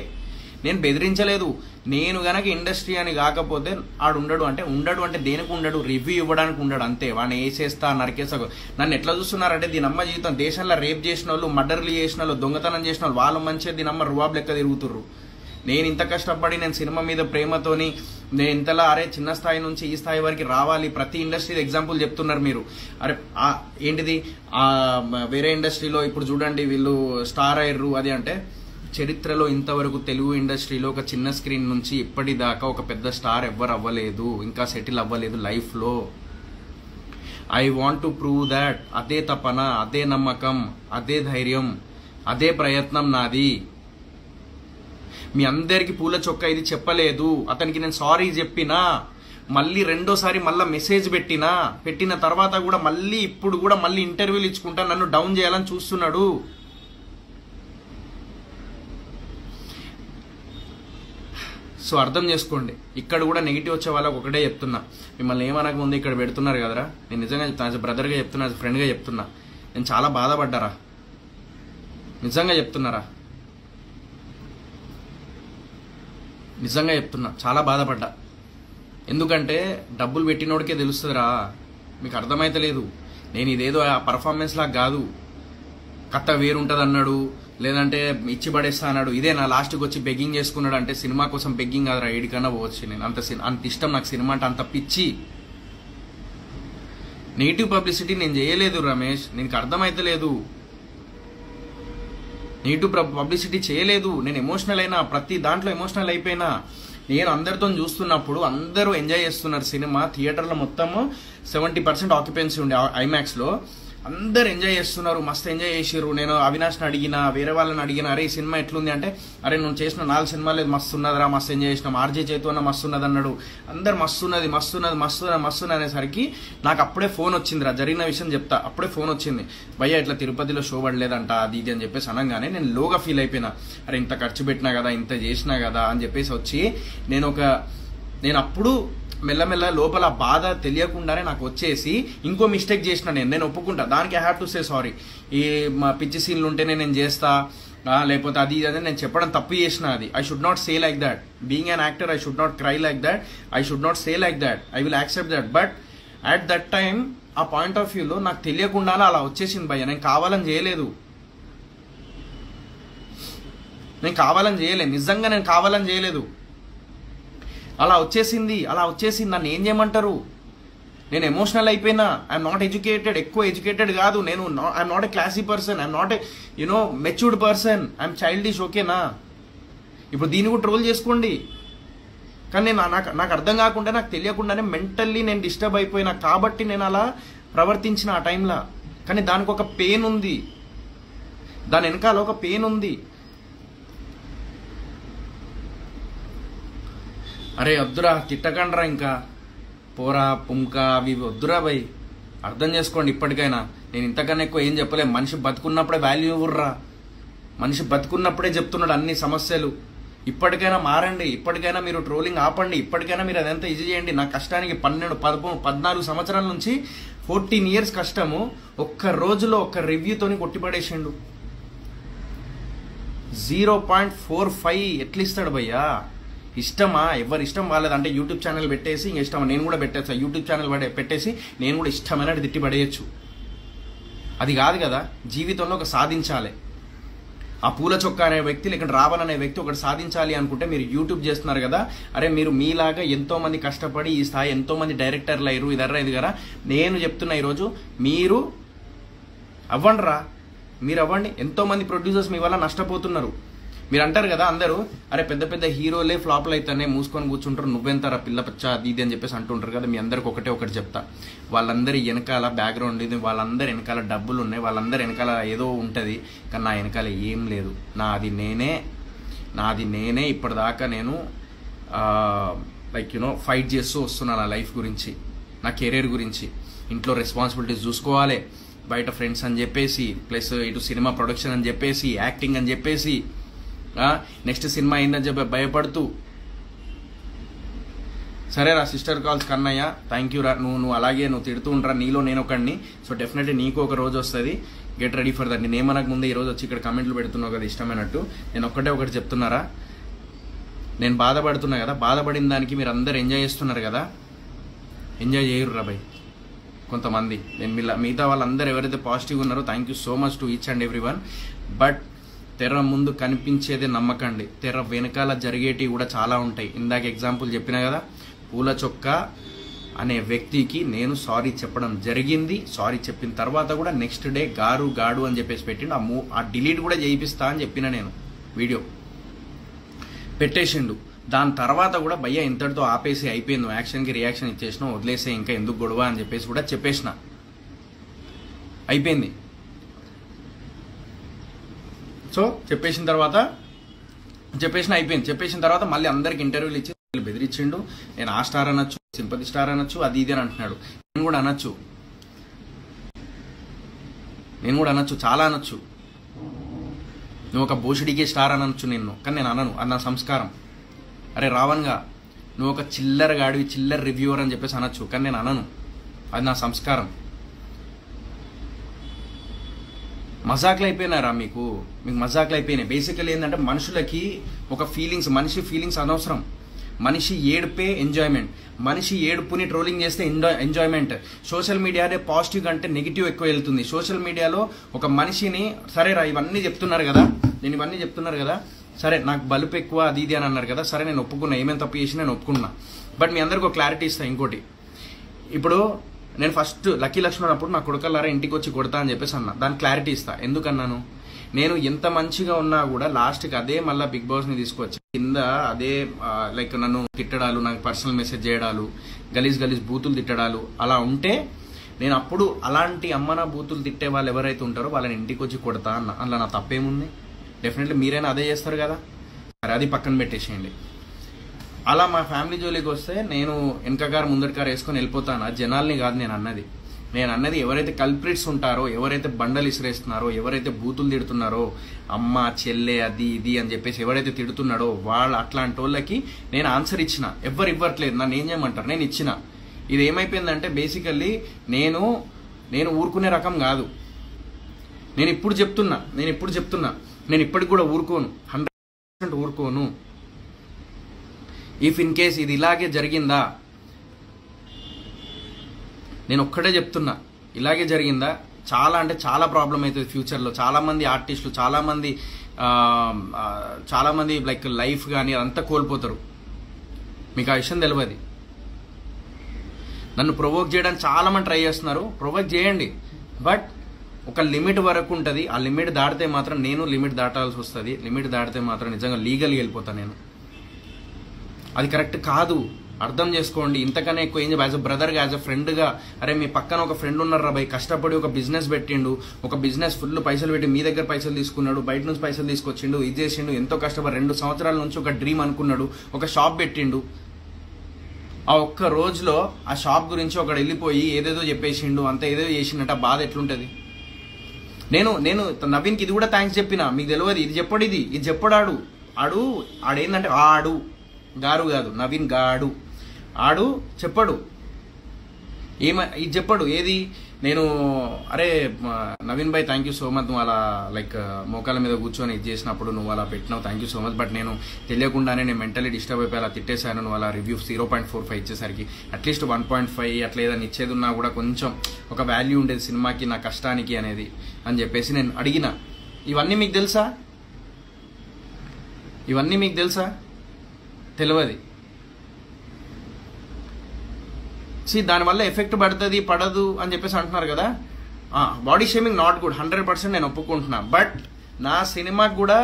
నేను బెదిరించలేదు. నేను గనక ఇండస్ట్రీ అని కాకపోతే ఉండడు అంటే దేనికి ఉండడు, రివ్యూ ఇవ్వడానికి ఉండడు అంతే. వాడిని వేసేస్తా, నరికేస్తా. నన్ను ఎట్లా చూస్తున్నారంటే దీనమ్మ జీవితం, దేశంలో రేప్ చేసిన వాళ్ళు, మర్డర్లు చేసిన వాళ్ళు, దొంగతనం చేసిన వాళ్ళు, వాళ్ళు మంచిగా దీనమ్మ రువాబ్ లెక్క తిరుగుతుర్రు. నేను ఇంత కష్టపడి నేను సినిమా మీద ప్రేమతోని నేను ఇంతలా చిన్న స్థాయి నుంచి ఈ స్థాయి వరకు రావాలి. ప్రతి ఇండస్ట్రీలో ఎగ్జాంపుల్ చెప్తున్నారు మీరు. ఏంటిది వేరే ఇండస్ట్రీలో ఇప్పుడు చూడండి వీళ్ళు స్టార్ అయ్యారు అది అంటే, చరిత్రలో ఇంతవరకు తెలుగు ఇండస్ట్రీలో ఒక చిన్న స్క్రీన్ నుంచి ఇప్పటిదాకా ఒక పెద్ద స్టార్ ఎవ్వరు అవ్వలేదు, ఇంకా సెటిల్ అవ్వలేదు లైఫ్లో. I want to prove that. అదే తపన, అదే నమ్మకం, అదే ధైర్యం, అదే ప్రయత్నం నాది. మీ అందరికి పూల చొక్క ఇది చెప్పలేదు. అతనికి నేను సారీ చెప్పినా, మళ్ళీ రెండోసారి మళ్ళీ మెసేజ్ పెట్టిన తర్వాత కూడా ఇప్పుడు కూడా మళ్ళీ ఇంటర్వ్యూలు ఇచ్చుకుంటా నన్ను డౌన్ చేయాలని చూస్తున్నాడు. సో అర్థం చేసుకోండి. ఇక్కడ కూడా నెగిటివ్ వచ్చే వాళ్ళకి ఒకటే చెప్తున్నా, మిమ్మల్ని ఏమనక ముందు ఇక్కడ పెడుతున్నారు కదరా, నేను నిజంగా చెప్తాను, యాజ్ బ్రదర్గా చెప్తున్నా, యాజ్ ఫ్రెండ్గా చెప్తున్నా, నేను చాలా బాధపడ్డారా, నిజంగా చెప్తున్నారా, నిజంగా చెప్తున్నా, చాలా బాధపడ్డా. ఎందుకంటే డబ్బులు పెట్టినోడికే తెలుస్తుందిరా, మీకు అర్థమైతలేదు. నేను ఇదేదో ఆ పర్ఫార్మెన్స్ లాగా కాదు, కథ వేరుంటది అన్నాడు, లేదంటే ఇచ్చి పడేస్తా అన్నాడు, ఇదే నా లాస్ట్కి వచ్చి బెగ్గింగ్ చేసుకున్నాడు అంటే సినిమా కోసం బెగ్గింగ్ కాదురా, ఏడికన్నా పోవచ్చు. నేను అంత ఇష్టం నాకు సినిమా అంటే, అంత పిచ్చి. నెగిటివ్ పబ్లిసిటీ నేను చేయలేదు రమేష్, నీకు అర్థమైతలేదు. నెగిటివ్ పబ్లిసిటీ చేయలేదు. నేను ఎమోషనల్ అయినా, ప్రతి దాంట్లో ఎమోషనల్ అయిపోయినా. నేను అందరితో చూస్తున్నప్పుడు అందరూ ఎంజాయ్ చేస్తున్నారు సినిమా. థియేటర్లో మొత్తము 70% ఆక్యుపెన్సీ ఉండే ఐమాక్స్లో. అందరు ఎంజాయ్ చేస్తున్నారు, మస్తు ఎంజాయ్ చేసిర్రు. నేను అవినాష్ని అడిగినా, వేరే వాళ్ళని అడిగినా, అరే ఈ సినిమా ఎట్లుంది అంటే, అరే నువ్వు చేసిన 4 సినిమాలు మస్తు ఉన్నదిరా, మస్తు ఎంజాయ్ చేసినాం, ఆర్జే చేతు అన్న మస్తు ఉన్నది అన్నాడు. అందరు మస్తున్నది అనేసరికి నాకు అప్పుడే ఫోన్ వచ్చిందిరా. జరిగిన విషయం చెప్తా. అప్పుడే ఫోన్ వచ్చింది, భయ్యా ఇట్లా తిరుపతిలో షో పడలేదంట అది ఇది అని చెప్పేసి అనగానే నేను లోగా ఫీల్ అయిపోయినా. అరే ఇంత ఖర్చు పెట్టినా కదా, ఇంత చేసినా కదా అని చెప్పేసి వచ్చి నేను అప్పుడు మెల్లమెల్ల లోపల బాధ తెలియకుండానే నాకు వచ్చేసి ఇంకో మిస్టేక్ చేసిన నేను ఒప్పుకుంటా. దానికి I have to say sorry. ఈ మా పిచ్చి సీన్లు ఉంటేనే నేను చేస్తా, లేకపోతే అది అని నేను చెప్పడం తప్పు చేసిన. అది I should not say like that. Being an actor I should not cry like that, I should not say like that. I will accept that. But at that time ఆ పాయింట్ ఆఫ్ వ్యూలో నాకు తెలియకుండానే అలా వచ్చేసింది భయ్య. నేను కావాలని చేయలేదు, నిజంగా నేను కావాలని చేయలేదు. అలా వచ్చేసింది. నన్ను ఏం చేయమంటారు? నేను ఎమోషనల్ అయిపోయినా. ఐఎమ్ నాట్ ఎడ్యుకేటెడ్, ఎక్కువ ఎడ్యుకేటెడ్ కాదు నేను. I'm not a classy person, I'm not a matured person, I'm childish. ఓకేనా? ఇప్పుడు దీన్ని కూడా ట్రోల్ చేసుకోండి. కానీ నాకు అర్థం కాకుండా, నాకు తెలియకుండానే మెంటల్లీ నేను డిస్టర్బ్ అయిపోయినా కాబట్టి నేను అలా ప్రవర్తించిన ఆ టైంలో. కానీ దానికి ఒక పెయిన్ ఉంది, దాని వెనకాల ఒక పెయిన్ ఉంది. అరే వద్దురా, తిట్టకండ్రా, ఇంకా పోరా పుంకా అవి వద్దురా భయ్. అర్థం చేసుకోండి ఇప్పటికైనా. నేను ఇంతకన్నా ఎక్కువ ఏం చెప్పలేము. మనిషి బతుకున్నప్పుడే వాల్యూ ఇవ్వర్రా. మనిషి బతుకున్నప్పుడే చెప్తున్నాడు అన్ని సమస్యలు. ఇప్పటికైనా మారండి, ఇప్పటికైనా మీరు ట్రోలింగ్ ఆపండి, ఇప్పటికైనా మీరు అదంతా ఈజీ చేయండి. నా కష్టానికి 14 సంవత్సరాల నుంచి 14 years కష్టము ఒక్క రోజులో ఒక్క రివ్యూతోని కొట్టిపడేసిండు. 0.45 ఎట్లా ఇస్తాడు భయ్యా? ఇష్టమా? ఎవరు ఇష్టం వాళ్ళది. అంటే యూట్యూబ్ ఛానల్ పెట్టేసి ఇంక ఇష్టమా నేను కూడా పెట్టేస్తా. యూట్యూబ్ ఛానల్ పెట్టేసి నేను కూడా ఇష్టమైనట్టు తిట్టి పడేయచ్చు. అది కాదు కదా. జీవితంలో ఒక సాధించాలి. ఆ పూల చొక్కా అనే వ్యక్తి, లేకుంటే రావణ్ అనే వ్యక్తి ఒకటి సాధించాలి అనుకుంటే మీరు యూట్యూబ్ చేస్తున్నారు కదా. అరే మీరు మీలాగా ఎంతో మంది కష్టపడి ఈ స్థాయి, ఎంతో మంది డైరెక్టర్లు అయ్యారు, ఇది కదా. నేను చెప్తున్నా ఈరోజు మీరు అవ్వండిరా, మీరు అవ్వండి. ఎంతో మంది ప్రొడ్యూసర్స్ మీ వల్ల నష్టపోతున్నారు. మీరు అంటారు కదా అందరూ, అరే పెద్ద పెద్ద హీరోలే ఫ్లాప్లు అయితేనే మూసుకొని కూర్చుంటారు, నువ్వెంతరా పిల్ల పచ్చ అది ఇది అని చెప్పేసి అంటుంటారు కదా. మీ అందరికి ఒకటి చెప్తా, వాళ్ళందరి వెనకాల బ్యాక్గ్రౌండ్ ఇది, వాళ్ళందరి వెనకాల డబ్బులు ఉన్నాయి, వాళ్ళందరి వెనకాల ఏదో ఉంటుంది. కానీ నా వెనకాల ఏం లేదు. నాది నేనే ఇప్పటిదాకా నేను ఫైట్ చేస్తూ వస్తున్నాను నా లైఫ్ గురించి, నా కెరీర్ గురించి. ఇంట్లో రెస్పాన్సిబిలిటీస్ చూసుకోవాలి, బయట ఫ్రెండ్స్ అని చెప్పేసి, ప్లస్ ఇటు సినిమా ప్రొడక్షన్ అని చెప్పేసి, యాక్టింగ్ అని చెప్పేసి, నెక్స్ట్ సినిమా అయిందని చెప్పి భయపడుతూ. సరేరా sister calls Kannayya, thank you రా. నువ్వు అలాగే నువ్వు తిడుతూ ఉంటారా, నీలో నేను ఒకడిని. సో డెఫినెట్లీ నీకు ఒక రోజు వస్తుంది. Get ready for that. నేనేమనక ముందే ఈరోజు వచ్చి ఇక్కడ కమెంట్లు పెడుతున్నావు కదా ఇష్టమైనట్టు. నేను ఒకటి చెప్తున్నారా, నేను బాధపడుతున్నా కదా, బాధపడిన దానికి మీరు అందరు ఎంజాయ్ చేస్తున్నారు కదా. ఎంజాయ్ చేయరు రా భయ్ కొంతమంది. నేను మిగతా వాళ్ళందరూ ఎవరైతే పాజిటివ్గా ఉన్నారో thank you so much to each and every one. But తెర ముందు కనిపించేదే నమ్మకండి, తెర వెనకాల జరిగేటివి కూడా చాలా ఉంటాయి. ఇందాక ఎగ్జాంపుల్ చెప్పినా కదా, పూల చొక్కా అనే వ్యక్తికి నేను సారీ చెప్పడం జరిగింది. సారీ చెప్పిన తర్వాత కూడా నెక్స్ట్ డే గాడు అని చెప్పేసి పెట్టిండు. ఆ డిలీట్ కూడా చేయిస్తా అని చెప్పిన నేను, వీడియో పెట్టేసిండు. దాని తర్వాత కూడా భయ్య ఇంతటితో ఆపేసి అయిపోయింది, యాక్షన్కి రియాక్షన్ ఇచ్చేసినా, వదిలేసే ఇంకా ఎందుకు గొడవ అని చెప్పేసి కూడా చెప్పేసిన, అయిపోయింది. సో చెప్పేసిన అయిపోయింది. చెప్పేసిన తర్వాత మళ్ళీ అందరికి ఇంటర్వ్యూలు ఇచ్చి బెదిరించిండు. నేను ఆ స్టార్ అనొచ్చు, సింపతి స్టార్ అనొచ్చు, అది ఇది అని అంటున్నాడు. నేను కూడా అనొచ్చు, చాలా అనొచ్చు. నువ్వు ఒక భోషుడికే స్టార్ అనొచ్చు నిన్ను, కానీ నేను అనను. అది నా సంస్కారం. అరే రావణ్గా నువ్వు ఒక చిల్లర గాడివి, చిల్లర రివ్యూవర్ అని చెప్పేసి అనొచ్చు, కానీ నేను అనను. అది నా సంస్కారం. మజాక్లు అయిపోయినారా మీకు మజాక్లు అయిపోయినాయి. బేసికలీ ఏంటంటే మనుషులకి ఒక మనిషి ఫీలింగ్స్ అనవసరం. మనిషి ఏడుపే ఎంజాయ్మెంట్, మనిషి ఏడుపుని ట్రోలింగ్ చేస్తే ఎంజాయ్మెంట్. సోషల్ మీడియానే పాజిటివ్ కంటే నెగిటివ్ ఎక్కువ వెళ్తుంది. సోషల్ మీడియాలో ఒక మనిషిని సరేరా ఇవన్నీ చెప్తున్నారు కదా, నేను ఇవన్నీ చెప్తున్నారు కదా, సరే నాకు బలుపు ఎక్కువ అది ఇది అని అన్నారు కదా, సరే నేను ఒప్పుకున్నా, ఏమేమి తప్పు చేసి నేను ఒప్పుకున్నా. బట్ మీ అందరికి ఒక క్లారిటీ ఇస్తా. ఇంకోటి, ఇప్పుడు నేను ఫస్ట్ లక్కీ లక్ష్మణ్ అప్పుడు నా కొడుకల్లారా ఇంటికి వచ్చి కొడతా అని చెప్పేసి అన్నా. దానికి క్లారిటీ ఇస్తా. ఎందుకన్నాను, నేను ఎంత మంచిగా ఉన్నా కూడా లాస్ట్కి అదే మళ్ళీ బిగ్ బాస్ని తీసుకొచ్చి కింద అదే లైక్ నన్ను తిట్టడాలు, నాకు పర్సనల్ మెసేజ్ చేయడాలు, గలీజ్ బూతులు తిట్టడాలు అలా ఉంటే నేను అప్పుడు అలాంటి అమ్మన బూతులు తిట్టే వాళ్ళు ఎవరైతే ఉంటారో వాళ్ళని ఇంటికి వచ్చి కొడతా అన్న. అందులో నా తప్పేముంది? డెఫినెట్లీ మీరైనా అదే చేస్తారు కదా, మరి అది పక్కన పెట్టేసేయండి. అలా మా ఫ్యామిలీ జోలికి వస్తే నేను వెనకగారు ముందటికారు వేసుకొని వెళ్ళిపోతాను. ఆ జనాల్ని కాదు నేను అన్నది ఎవరైతే కల్ప్రిట్స్ ఉంటారో, ఎవరైతే బండలు ఇసిరేస్తున్నారో, ఎవరైతే బూతులు తిడుతున్నారో, అమ్మ చెల్లె అది ఇది అని చెప్పేసి ఎవరైతే తిడుతున్నాడో వాళ్ళు అట్లాంటి వాళ్ళకి నేను ఆన్సర్ ఇచ్చిన. ఎవరు ఇవ్వట్లేదు, నన్ను ఏం చేయమంటారు, నేను ఇచ్చిన. ఇది ఏమైపోయిందంటే బేసికల్లీ నేను ఊరుకునే రకం కాదు. నేను ఇప్పుడు చెప్తున్నా నేను ఇప్పటికి కూడా ఊరుకోను, 100% ఊరుకోను. ఇఫ్ ఇన్ కేస్ ఇది ఇలాగే జరిగిందా, నేను ఒక్కటే చెప్తున్నా, ఇలాగే జరిగిందా చాలా అంటే చాలా ప్రాబ్లం అవుతుంది ఫ్యూచర్లో. చాలా మంది ఆర్టిస్టులు, చాలా మంది లైక్ లైఫ్ కానీ అదంతా కోల్పోతారు. మీకు ఆ విషయం తెలియదు. నన్ను ప్రొవోక్ చేయడానికి చాలా మంది ట్రై చేస్తున్నారు. ప్రొవోక్ చేయండి, బట్ ఒక లిమిట్ వరకు ఉంటుంది. ఆ లిమిట్ దాటితే మాత్రం నేను లిమిట్ దాటాల్సి వస్తుంది. లిమిట్ దాటితే మాత్రం నిజంగా లీగల్గా వెళ్ళిపోతాను నేను. అది కరెక్ట్ కాదు, అర్థం చేసుకోండి. ఇంతకన్నా ఎక్కువ ఏం యాజ్ అ బ్రదర్గా, యాజ్ అ ఫ్రెండ్గా, అరే మీ పక్కన ఒక ఫ్రెండ్ ఉన్నారా భయ్, కష్టపడి ఒక బిజినెస్ పెట్టిండు, ఒక బిజినెస్ ఫుల్ పైసలు పెట్టి మీ దగ్గర పైసలు తీసుకున్నాడు, బయట నుంచి పైసలు తీసుకొచ్చిండు, ఇది చేసిండు, ఎంతో కష్టపడి 2 సంవత్సరాల నుంచి ఒక డ్రీమ్ అనుకున్నాడు, ఒక షాప్ పెట్టిండు. ఆ ఒక్క రోజులో ఆ షాప్ గురించి ఒకడు వెళ్ళిపోయి ఏదేదో చెప్పేసిండు, అంత ఏదేదో చేసిండట, బాధ ఎట్లుంటది? నేను నవీన్కి ఇది కూడా థ్యాంక్స్ చెప్పిన. మీకు తెలియదు, ఇది చెప్పాడు, ఇది చెప్పడాడు. ఆడేందంటే గారు కాదు, నవీన్ గాడు. ఆడు చెప్పాడు, ఇది చెప్పాడు. ఏది? నేను అరే నవీన్ భాయ్ థ్యాంక్ యూ సో మచ్, నువ్వు అలా లైక్ మోకాల మీద కూర్చొని ఇది చేసినప్పుడు నువ్వు అలా పెట్టినావు, thank you so much. But నేను తెలియకుండానే నేను మెంటలీ డిస్టర్బ్ అయిపోయి అలా తిట్టేశాను. నువ్వు అలా రివ్యూ 0.45 ఇచ్చేసరికి అట్లీస్ట్ 1.5 అట్లా ఏదైనా ఇచ్చేది ఉన్నా కూడా కొంచెం ఒక వాల్యూ ఉండేది సినిమాకి, నా కష్టానికి అనేది అని చెప్పేసి నేను అడిగిన. ఇవన్నీ మీకు తెలుసా? తెలియదు. దానివల్ల ఎఫెక్ట్ పడదు అని చెప్పేసి అంటున్నారు కదా. బాడీ షేమింగ్ నాట్ గుడ్, 100% నేను ఒప్పుకుంటున్నా. బట్ నా సినిమాకి కూడా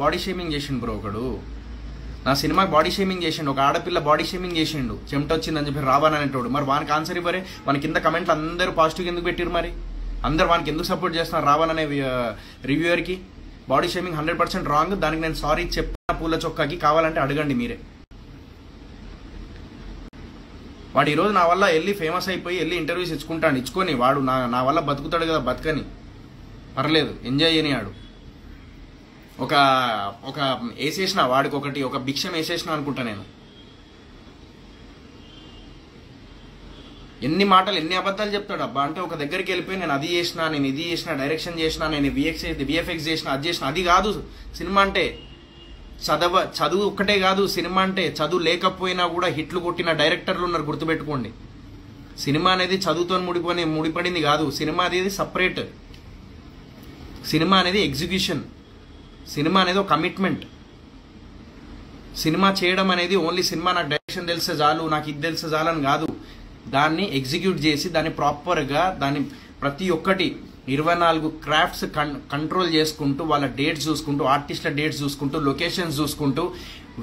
బాడీ షేమింగ్ చేసిండు బ్రో ఒకడు. నా సినిమాకి బాడీ షేమింగ్ చేసిండు, ఒక ఆడపిల్ల బాడీ షేమింగ్ చేసిండు, చెమట వచ్చిందని చెప్పి రావాలని అనేటోడు. మరి వానికి ఆన్సర్ ఇవ్వరే? మన కింద కమెంట్లు అందరూ పాజిటివ్ ఎందుకు పెట్టిరు? మరి అందరు వానికి ఎందుకు సపోర్ట్ చేస్తున్నారు రావాలనే రివ్యూయర్కి? Body shaming 100% wrong. దానికి నేను సారీ చెప్పిన పూల చొక్కాకి, కావాలంటే అడగండి మీరే. వాడు ఈరోజు నా వల్ల వెళ్ళి ఫేమస్ అయిపోయి వెళ్ళి ఇంటర్వ్యూస్ ఇచ్చుకొని వాడు నా వల్ల బతుకుతాడు కదా, బతకని పర్లేదు, ఎంజాయ్ చేయని. ఆడు ఒక వేసేసిన వాడికి ఒక భిక్షం వేసేసిన అనుకుంటా నేను. ఎన్ని మాటలు ఎన్ని అబద్ధాలు చెప్తాడు అబ్బా. అంటే ఒక దగ్గరికి వెళ్ళిపోయి నేను అది చేసిన, నేను ఇది చేసిన, డైరెక్షన్ చేసిన, నేను విఎఫ్ఎక్స్ చేసిన, అది చేసిన. అది కాదు సినిమా అంటే. చదువు ఒక్కటే కాదు సినిమా అంటే. చదువు లేకపోయినా కూడా హిట్లు కొట్టిన డైరెక్టర్లు ఉన్నారు, గుర్తుపెట్టుకోండి. సినిమా అనేది చదువుతో ముడిపడింది కాదు. సినిమా అనేది సపరేట్. సినిమా అనేది ఎగ్జిక్యూషన్. సినిమా అనేది ఒక కమిట్మెంట్. సినిమా చేయడం అనేది ఓన్లీ సినిమా నాకు డైరెక్షన్ తెలిసే చాలు, నాకు ఇది తెలిసే చాలు అని కాదు. దాన్ని ఎగ్జిక్యూట్ చేసి దాన్ని ప్రాపర్గా దాన్ని ప్రతి ఒక్కటి 24 క్రాఫ్ట్స్ కంట్రోల్ చేసుకుంటూ, వాళ్ళ డేట్స్ చూసుకుంటూ, ఆర్టిస్ట్ల డేట్స్ చూసుకుంటూ, లొకేషన్స్ చూసుకుంటూ,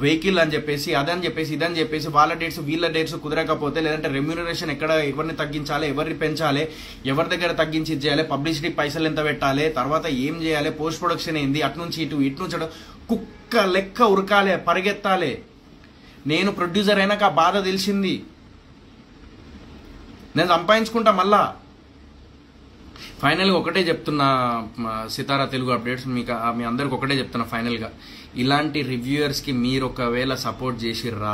వెహికల్ అని చెప్పేసి అదని చెప్పేసి ఇదని చెప్పేసి వాళ్ళ డేట్స్ వీళ్ళ డేట్స్ కుదరకపోతే, లేదంటే రెమ్యూనరేషన్ ఎక్కడ ఎవరిని తగ్గించాలి, ఎవరిని పెంచాలి, ఎవరి దగ్గర తగ్గించి చేయాలి, పబ్లిసిటీ పైసలు ఎంత పెట్టాలి, తర్వాత ఏం చేయాలి, పోస్ట్ ప్రొడక్షన్ ఏంది, అటు నుంచి ఇటు కుక్క లెక్క ఉరకాలే, పరిగెత్తాలి. నేను ప్రొడ్యూసర్ అయినాక ఆ బాధ తెలిసింది. నేను సంపాదించుకుంటా మళ్ళా. ఫైనల్గా ఒకటే చెప్తున్నా, సితారా తెలుగు అప్డేట్స్ మీ అందరికి ఒకటే చెప్తున్నా ఫైనల్గా, ఇలాంటి రివ్యూయర్స్కి మీరు ఒకవేళ సపోర్ట్ చేసిర్రా,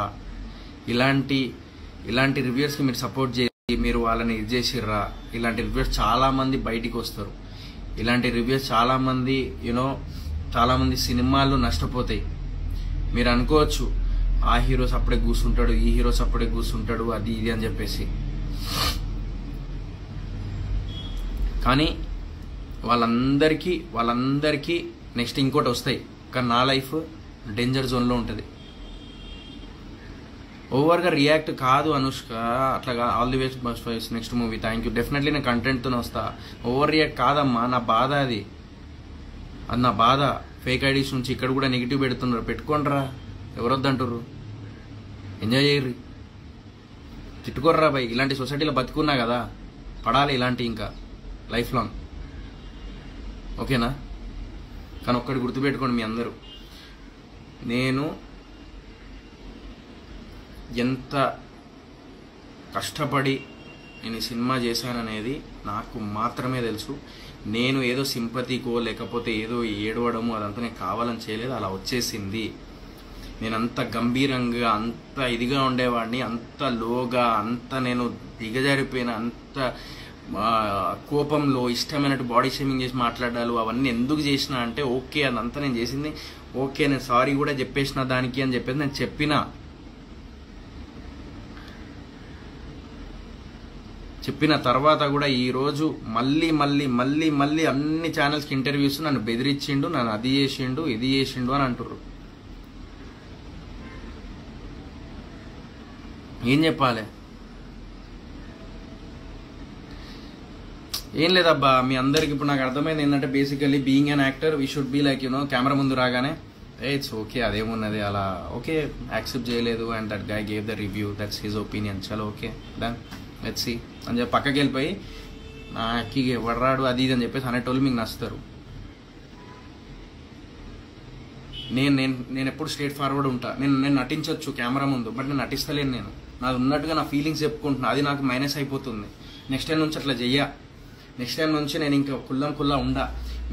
ఇలాంటి రివ్యూయర్స్కి మీరు సపోర్ట్ చేసి మీరు వాళ్ళని ఇది చేసిర్రా, ఇలాంటి రివ్యూయర్స్ చాలామంది బయటికి వస్తారు. ఇలాంటి రివ్యూయర్స్ చాలామంది చాలామంది సినిమాలు నష్టపోతాయి. మీరు అనుకోవచ్చు ఆ హీరోస్ అప్పుడే కూర్చుంటాడు, ఈ హీరోస్ అప్పుడే కూర్చుంటాడు, అది ఇది అని చెప్పేసి. కానీ వాళ్ళందరికీ నెక్స్ట్ ఇంకోటి వస్తాయి. కానీ నా లైఫ్ డేంజర్ జోన్లో ఉంటుంది. ఓవర్గా రియాక్ట్ కాదు అనుష్క, అట్లాగా all the ways bus next movie, thank you. Definitely నేను కంటెంట్తోనే వస్తా. ఓవర్ రియాక్ట్ కాదమ్మా, నా బాధ అది నా బాధ. ఫేక్ ఐడీస్ నుంచి ఇక్కడ కూడా నెగిటివ్ పెడుతున్నారు, పెట్టుకోండిరా, ఎవరొద్దంటారు, ఎంజాయ్ చేయర్రి, తిట్టుకోర్రా బై. ఇలాంటి సొసైటీలో బతుకున్నా కదా, పడాలి ఇలాంటి ఇంకా లైఫ్ లాంగ్, ఓకేనా? కానీ ఒక్కటి గుర్తుపెట్టుకోండి మీ అందరూ, నేను ఎంత కష్టపడి నేను ఈ సినిమా చేశాననేది నాకు మాత్రమే తెలుసు. నేను ఏదో సింపతికో లేకపోతే ఏదో ఏడవడము అదంతా నేను కావాలని చేయలేదు, అలా వచ్చేసింది. నేను అంత గంభీరంగా అంత ఇదిగా ఉండేవాడిని, అంత లోగా, అంత నేను దిగజారిపోయిన, అంత కోపంలో ఇష్టమైనట్టు బాడీ షేమింగ్ చేసి మాట్లాడాలి, అవన్నీ ఎందుకు చేసిన అంటే ఓకే అదంతా నేను చేసింది ఓకే, నేను సారీ కూడా చెప్పేసిన దానికి అని చెప్పేసి నేను చెప్పిన తర్వాత కూడా ఈరోజు మళ్ళీ మళ్ళీ మళ్ళీ మళ్ళీ అన్ని ఛానల్స్కి ఇంటర్వ్యూస్ నన్ను బెదిరించిండు, నన్ను అది చేసిండు ఇది చేసిండు అని అంటుర్రు. ఏం చెప్పాలి? ఏం లేదబ్బా, మీ అందరికి ఇప్పుడు నాకు అర్థమైంది ఏంటంటే basically being an actor we should be like camera ముందు రాగానే ఇట్స్ ఓకే, అదేమున్నది, అలా ఓకే యాక్సెప్ట్ చేయలేదు and that guy gave the review, that's his opinion, చలో ఓకే డన్ లెట్స్ సీ అని చెప్పి పక్కకి వెళ్ళిపోయి నాకు ఎవడరాడు అది ఇది అని చెప్పేసి అనేటోళ్ళు మీకు నచ్చుతారు. నేను ఎప్పుడు స్ట్రేట్ ఫార్వర్డ్ ఉంటా. నేను నటించవచ్చు కెమెరా ముందు, బట్ నేను నటిస్తలేను. నేను నాది ఉన్నట్టుగా నా ఫీలింగ్స్ చెప్పుకుంటున్నా, అది నాకు మైనస్ అయిపోతుంది. నెక్స్ట్ టైం నుంచి అట్లా చెయ్యా. నెక్స్ట్ టైం నుంచి నేను ఇంకా కుల్లా ఉండా.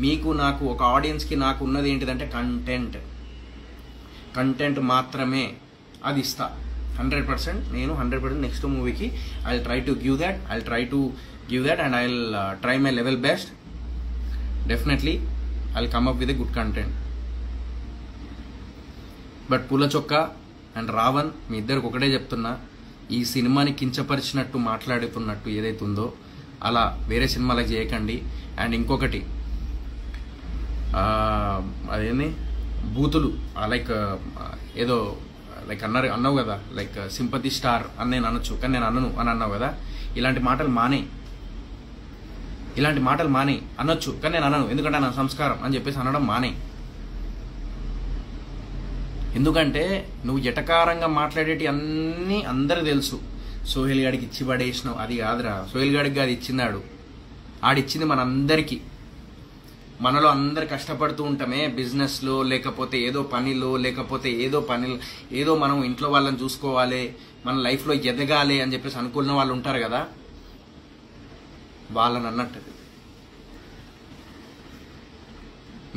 మీకు నాకు ఒక ఆడియన్స్కి నాకు ఉన్నది ఏంటిదంటే కంటెంట్ మాత్రమే, అది ఇస్తా 100%. నేను 100% నెక్స్ట్ మూవీకి I try to give that and I try my level best. Definitely I come up with a good content. But పూల చొక్క అండ్ రావణ్ మీ ఇద్దరికి ఒకటే చెప్తున్నా, ఈ సినిమాని కించపరిచినట్టు మాట్లాడుతున్నట్టు ఏదైతే ఉందో అలా వేరే సినిమాలకు చేయకండి. అండ్ ఇంకొకటి అదేంది బూతులు లైక్ ఏదో లైక్ అన్నావు కదా, లైక్ సింపతి స్టార్ అని నేను అనొచ్చు, కానీ నేను అనను అని అన్నావు కదా. ఇలాంటి మాటలు మానే అనొచ్చు, కానీ నేను అనను, ఎందుకంటే నా సంస్కారం అని చెప్పేసి అనడం మానే. ఎందుకంటే నువ్వు ఎటకారంగా మాట్లాడేటి అన్నీ అందరికి తెలుసు. సోహెల్ గాడికి ఇచ్చి పడేసినావు, అది కాదురా, సోహెల్ గాడికి అది ఇచ్చినాడు, ఆడిచ్చింది మనందరికీ. మనలో అందరు కష్టపడుతూ ఉంటామే బిజినెస్లో, లేకపోతే ఏదో పనిలో, లేకపోతే ఏదో మనం ఇంట్లో వాళ్ళని చూసుకోవాలి, మన లైఫ్లో ఎదగాలి అని చెప్పేసి అనుకున్న వాళ్ళు ఉంటారు కదా, వాళ్ళని అన్నట్టు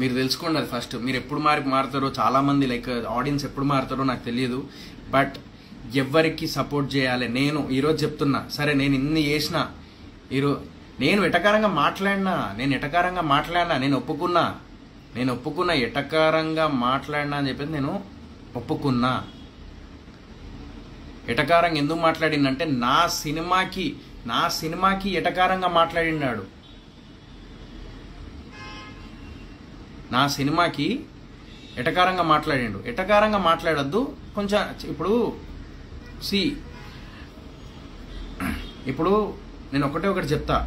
మీరు తెలుసుకోండి. అది ఫస్ట్ మీరు ఎప్పుడు మారుతారో, చాలామంది లైక్ ఆడియన్స్ ఎప్పుడు మారుతారో నాకు తెలియదు, బట్ ఎవరికి సపోర్ట్ చేయాలి. నేను ఈరోజు చెప్తున్నా, సరే నేను ఇన్ని చేసిన, నేను ఎటకారంగా మాట్లాడినా, నేను ఒప్పుకున్నా ఎటకారంగా మాట్లాడినా అని చెప్పేసి నేను ఒప్పుకున్నా. ఎటకారంగా ఎందుకు మాట్లాడిందంటే నా సినిమాకి ఎటకారంగా మాట్లాడినాడు. నా సినిమాకి ఎటకారంగా మాట్లాడిండు. ఎటకారంగా మాట్లాడద్దు కొంచెం. ఇప్పుడు నేను ఒకటి చెప్తా,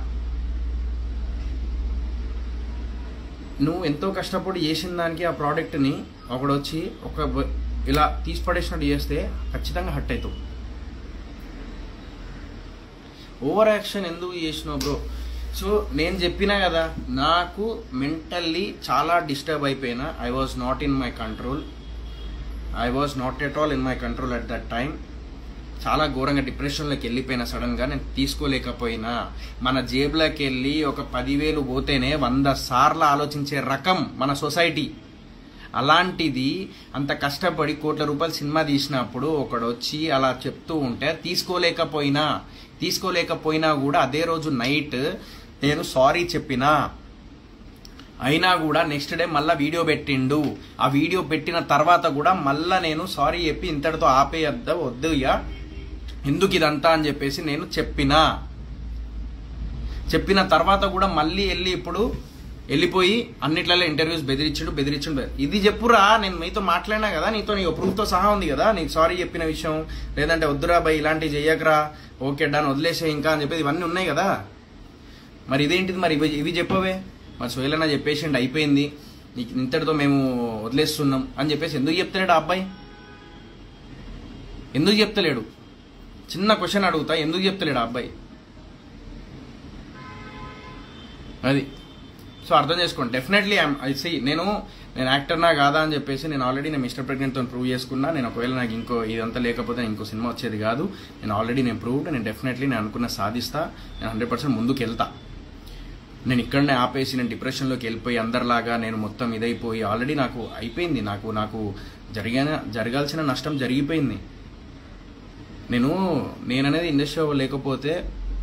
నువ్వు ఎంతో కష్టపడి చేసిన దానికి ఆ ప్రోడక్ట్ని ఒకడు వచ్చి ఇలా తీసి పడేసినట్టు చేస్తే ఖచ్చితంగా హట్ అవుతావు. ఓవర్ యాక్షన్ ఎందుకు చేసినావు బ్రో? సో నేను చెప్పినా కదా, నాకు మెంటల్లీ చాలా డిస్టర్బ్ అయిపోయినా. I was not at all in my control at that time. చాలా ఘోరంగా డిప్రెషన్లోకి వెళ్ళిపోయినా. సడన్గా నేను తీసుకోలేకపోయినా. మన జేబులోకి వెళ్ళి ఒక 10,000 పోతేనే 100 సార్లు ఆలోచించే రకం మన సొసైటీ. అలాంటిది అంత కష్టపడి కోట్ల రూపాయల సినిమా తీసినప్పుడు ఒకడు వచ్చి అలా చెప్తూ ఉంటే తీసుకోలేకపోయినా కూడా అదే రోజు నైట్ నేను సారీ చెప్పినా. అయినా కూడా నెక్స్ట్ డే మళ్ళీ వీడియో పెట్టిండు. ఆ వీడియో పెట్టిన తర్వాత కూడా మళ్ళా నేను సారీ చెప్పి ఇంతటితో ఆపేయద్దా వద్దు ఇక ఎందుకు ఇదంతా అని చెప్పేసి నేను చెప్పిన తర్వాత కూడా మళ్ళీ ఇప్పుడు వెళ్ళిపోయి అన్నిట్లలో ఇంటర్వ్యూస్ బెదిరించుండు. ఇది చెప్పురా, నేను మీతో మాట్లాడినా కదా, నీతో నీ ప్రూఫ్తో సహా ఉంది కదా, నీకు సారీ చెప్పిన విషయం, లేదంటే వద్దురా బై ఇలాంటివి చెయ్యకరా, ఓకే డన్ వదిలేసే ఇంకా అని చెప్పేది ఇవన్నీ ఉన్నాయి కదా. మరి ఇదేంటిది, మరి ఇవి చెప్పవే. మరి సోహెల్ అన్న చెప్పేసిండు అయిపోయింది, నీకు ఇంతటితో మేము వదిలేస్తున్నాం అని చెప్పేసి ఎందుకు చెప్తలేడు ఆ అబ్బాయి? ఎందుకు చెప్తలేడు? చిన్న క్వశ్చన్ అడుగుతా, ఎందుకు చెప్తలేడు ఆ అబ్బాయి? అది సో అర్థం చేసుకోండి. డెఫినెట్లీ నేను యాక్టర్నా కాదా అని చెప్పేసి నేను ఆల్రెడీ నేను మిస్టర్ ప్రెగ్నెంట్తో ప్రూవ్ చేసుకున్నా. నేను ఒకవేళ నాకు ఇంకో ఇదంతా లేకపోతే ఇంకో సినిమా వచ్చేది కాదు. నేను ఆల్రెడీ ప్రూవ్డ్. నేను డెఫినెట్లీ నేను అనుకున్న సాధిస్తా. నేను 100% ముందుకు వెళ్తా. నేను ఇక్కడనే ఆపేసి నేను డిప్రెషన్లోకి వెళ్ళిపోయి అందరిలాగా నేను మొత్తం ఇదైపోయి ఆల్రెడీ నాకు అయిపోయింది. నాకు జరగాల్సిన నష్టం జరిగిపోయింది. నేననేది ఇండస్ట్రీలో లేకపోతే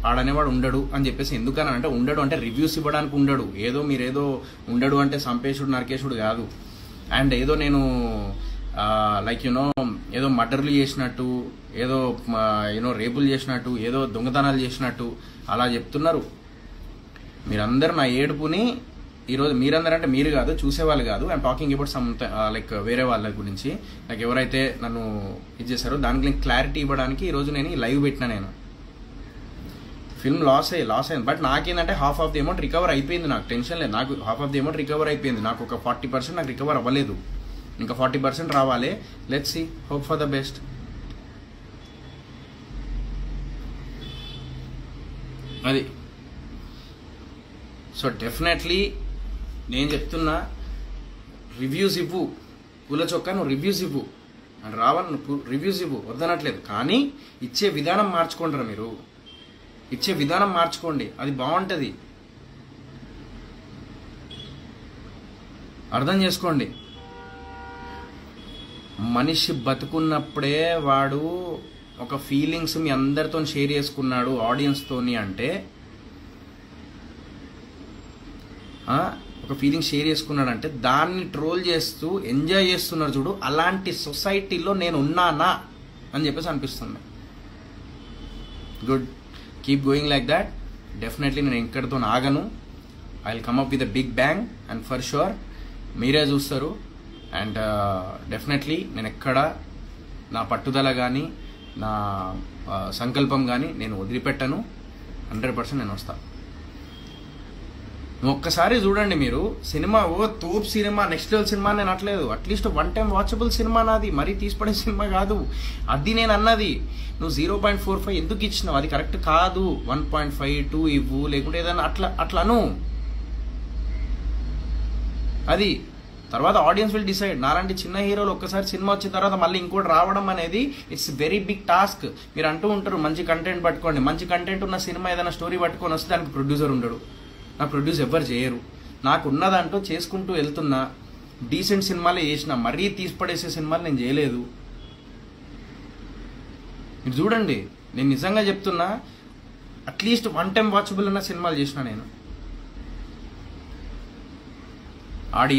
ఆడనేవాడు ఉండడు అని చెప్పేసి ఎందుకనంటే ఉండడు అంటే రివ్యూస్ ఇవ్వడానికి ఉండడు. మీరేదో ఉండడు అంటే సంపేశుడు నరకేశుడు కాదు. అండ్ ఏదో నేను లైక్ ఏదో మర్డర్లు చేసినట్టు, ఏదో రేపులు చేసినట్టు, ఏదో దొంగతనాలు చేసినట్టు అలా చెప్తున్నారు. మీరందరూ నా ఏడుపుని ఈరోజు మీరందరంటే మీరు కాదు, చూసేవాళ్ళు కాదు. I'm talking about some like వేరే వాళ్ళ గురించి, నాకు ఎవరైతే నన్ను ఇది చేశారో దానికి నేను క్లారిటీ ఇవ్వడానికి ఈరోజు నేను ఈ లైవ్ పెట్టినా. నేను ఫిల్మ్ లాస్ అయింది, బట్ నాకేంటంటే half of the amount recover అయిపోయింది. నాకు టెన్షన్ లేదు, నాకు half of the amount recover అయిపోయింది. నాకు ఒక 40% నాకు రికవర్ అవ్వలేదు, ఇంకా 40% రావాలి. Let's see, hope for the best. అది సో డెఫినెట్లీ నేను చెప్తున్నా, రివ్యూస్ ఇవ్వు పూల చొక్కా, నువ్వు రివ్యూస్ ఇవ్వు అని రావని, నువ్వు రివ్యూస్ ఇవ్వు వద్దనట్లేదు, కానీ ఇచ్చే విధానం మార్చుకుంటారా మీరు? ఇచ్చే విధానం మార్చుకోండి, అది బాగుంటుంది. అర్థం చేసుకోండి. మనిషి బతుకున్నప్పుడే వాడు ఒక ఫీలింగ్స్ మీ అందరితో షేర్ చేసుకున్నాడు ఆడియన్స్తోని అంటే, ఒక ఫీలింగ్ షేర్ చేసుకున్నాడంటే దాన్ని ట్రోల్ చేస్తూ ఎంజాయ్ చేస్తున్నారు చూడు, అలాంటి సొసైటీలో నేను ఉన్నానా అని చెప్పేసి అనిపిస్తుంది. Good, keep going like that. Definitely నేను ఎక్కడితో ఆగను. I will come up with a big bang and for sure మీరే చూస్తారు. అండ్ డెఫినెట్లీ నేను ఎక్కడ నా పట్టుదల కానీ నా సంకల్పం కానీ నేను వదిలిపెట్టను. 100% నేను వస్తాను. ఒక్కసారి చూడండి మీరు సినిమా, తోపు సినిమా, నెక్స్ట్ లెవెల్ సినిమా నేను అనట్లేదు. అట్లీస్ట్ 1 టైం వాచబుల్ సినిమా నాది, మరీ తీసిపడే సినిమా కాదు అది. నేను అన్నది నువ్వు 0.45 ఎందుకు ఇచ్చినావు, అది కరెక్ట్ కాదు. 1.5, 2 ఇవ్వు, లేకుంటే ఏదైనా అట్లను. అది తర్వాత ఆడియన్స్ విల్ డిసైడ్. నాలాంటి చిన్న హీరోలు ఒక్కసారి సినిమా వచ్చిన తర్వాత మళ్ళీ ఇంకోటి రావడం అనేది ఇట్స్ వెరీ బిగ్ టాస్క్. మీరు అంటూ ఉంటారు మంచి కంటెంట్ పట్టుకోండి. మంచి కంటెంట్ ఉన్న సినిమా ఏదైనా స్టోరీ పట్టుకొని వస్తే దానికి ప్రొడ్యూసర్ ఉండడు, నా ప్రొడ్యూస్ ఎవరు చేయరు. నాకు ఉన్నదంటూ చేసుకుంటూ వెళ్తున్నా. డీసెంట్ సినిమాలే చేసిన, మరీ తీసిపడేసే సినిమాలు నేను చేయలేదు. మీరు చూడండి, నేను నిజంగా చెప్తున్నా, అట్లీస్ట్ 1 టైం వాచబుల్ ఉన్న సినిమాలు చేసిన నేను.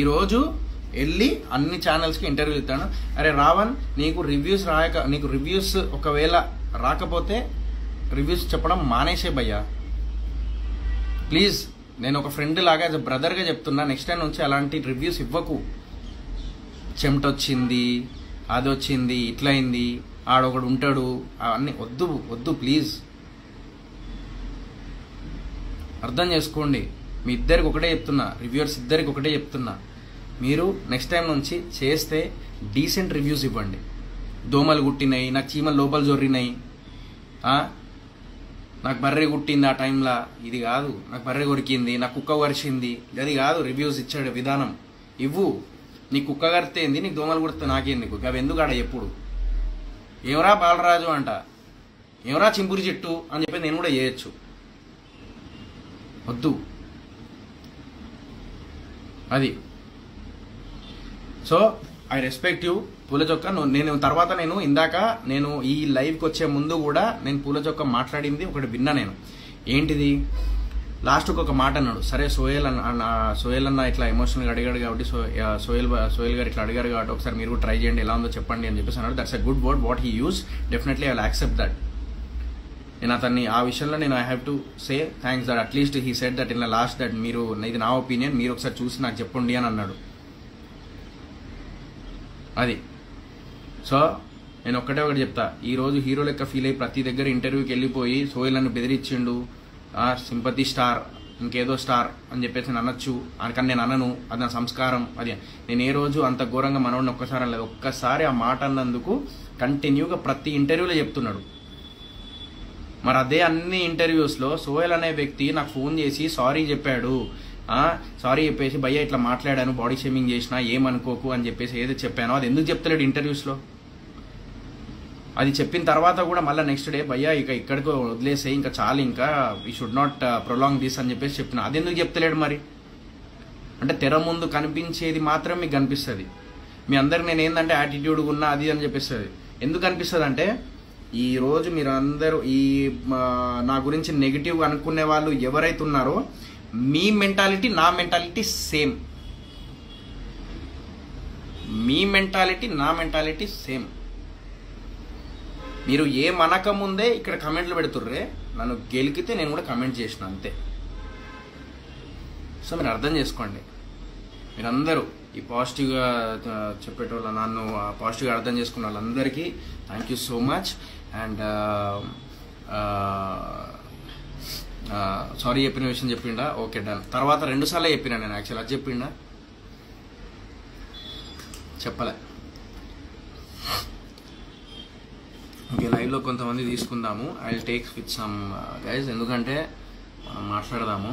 ఈరోజు వెళ్ళి అన్ని ఛానల్స్కి ఇంటర్వ్యూ ఇస్తాను. అరే రావణ్, నీకు రివ్యూస్ ఒకవేళ రాకపోతే రివ్యూస్ చెప్పడం మానేసే భయ్యా ప్లీజ్. నేను ఒక ఫ్రెండ్ లాగా బ్రదర్గా చెప్తున్నా, నెక్స్ట్ టైం నుంచి అలాంటి రివ్యూస్ ఇవ్వకు. చెమటొచ్చింది, అది వచ్చింది, ఇట్లయింది, ఆడొకడు ఉంటాడు, అవన్నీ వద్దు ప్లీజ్. అర్థం చేసుకోండి. మీ ఇద్దరికి ఒకటే చెప్తున్నా, రివ్యూవర్స్ ఇద్దరికి ఒకటే చెప్తున్నా, మీరు నెక్స్ట్ టైం నుంచి చేస్తే డీసెంట్ రివ్యూస్ ఇవ్వండి. దోమలు కుట్టినాయి, నాకు చీమలు లోపల జొర్రినాయి, నాకు బర్రె కుట్టింది ఆ టైంలో, ఇది కాదు. నాకు బర్రె కొరికింది, నాకు కుక్క కరిచింది, అది కాదు రివ్యూస్ ఇచ్చాడు విధానం. ఇవ్వు. నీ కుక్క కరితేంది, నీకు దోమలు కుడితే నాకేందుకు, అవి ఎందుకు ఆడ ఎప్పుడు. ఏమరా బాలరాజు అంట, ఏమరా చింపురి చెట్టు అని చెప్పి నేను కూడా చేయొచ్చు. వద్దు అది. సో ఐ రెస్పెక్ట్ యూ పూల చొక్క. నేను తర్వాత నేను ఈ లైవ్కి వచ్చే ముందు కూడా నేను పూల చొక్క మాట్లాడింది ఒకటి విన్నా. నేను ఏంటిది, లాస్ట్కి ఒక మాట అన్నాడు, సరే సోహెల్ అన్న ఇట్లా ఎమోషనల్గా అడిగాడు కాబట్టి సోహెల్ గారు ఇట్లా అడిగారు కాబట్టి ఒకసారి మీరు కూడా ట్రై చేయండి, ఎలా ఉందో చెప్పండి అని చెప్పేసి అన్నాడు. That's a good word what he use. Definitely I will accept that. నేను అతన్ని ఆ విషయంలో నేను I have to say thanks that at least he said that in the last that మీరు ఇది నా ఒపీనియన్, మీరు ఒకసారి చూసి నాకు చెప్పండి అని అన్నాడు. అది సో నేను ఒకటే చెప్తా, ఈ రోజు హీరో లెక్క ఫీల్ అయ్యి ప్రతి దగ్గర ఇంటర్వ్యూకి వెళ్ళిపోయి సోహెల్ నన్ను బెదిరించిండు, సింపతి స్టార్ ఇంకేదో స్టార్ అని చెప్పేసి నేను అనొచ్చు, కానీ నేను అనను, అది నా సంస్కారం. అది నేను ఏ రోజు అంత ఘోరంగా మనోడిని ఒక్కసారి అనలేదు. ఒక్కసారి ఆ మాట అన్నందుకు కంటిన్యూగా ప్రతి ఇంటర్వ్యూలో చెప్తున్నాడు. మరి అదే అన్ని ఇంటర్వ్యూస్లో సోహెల్ అనే వ్యక్తి నాకు ఫోన్ చేసి సారీ చెప్పాడు, సారీ చెప్పేసి భయ్యా ఇట్లా మాట్లాడాను, బాడీ షేమింగ్ చేసినా ఏమనుకోకు అని చెప్పేసి ఏదో చెప్పానో అది ఎందుకు చెప్తలేడు ఇంటర్వ్యూస్లో? అది చెప్పిన తర్వాత కూడా మళ్ళీ నెక్స్ట్ డే భయ్యా ఇక ఇక్కడికి వదిలేసే, ఇంకా చాలు, ఇంకా we should not prolong this అని చెప్పేసి చెప్పిన. అది ఎందుకు చెప్తలేడు మరి? అంటే తెర ముందు కనిపించేది మాత్రం మీకు కనిపిస్తుంది. మీ అందరికి నేను ఏంటంటే యాటిట్యూడ్ ఉన్నా అది అని చెప్పిస్తుంది. ఎందుకు అనిపిస్తుంది అంటే ఈ రోజు మీరు అందరూ ఈ నా గురించి నెగిటివ్ అనుకునే వాళ్ళు ఎవరైతే ఉన్నారో మీ మెంటాలిటీ నా మెంటాలిటీ సేమ్. మీ మెంటాలిటీ నా మెంటాలిటీ సేమ్. మీరు ఏమనక ముందే ఇక్కడ కమెంట్లు పెడుతుర్రే, నన్ను గెలికితే నేను కూడా కమెంట్ చేసిన అంతే. సో మీరు అర్థం చేసుకోండి. మీరందరూ ఈ పాజిటివ్గా చెప్పేటోళ్ళ నన్ను పాజిటివ్గా అర్థం చేసుకున్న వాళ్ళందరికీ thank you so much. And sorry చెప్పిన విషయం చెప్పిండా, ఓకే డన్. తర్వాత 2 సార్లు చెప్పినా నేను, యాక్చువల్ అది చెప్పిండా చెప్పలే. ఓకే, లైవ్లో కొంతమంది తీసుకుందాము. I will take with some guys, ఎందుకంటే మనం మాట్లాడదాము.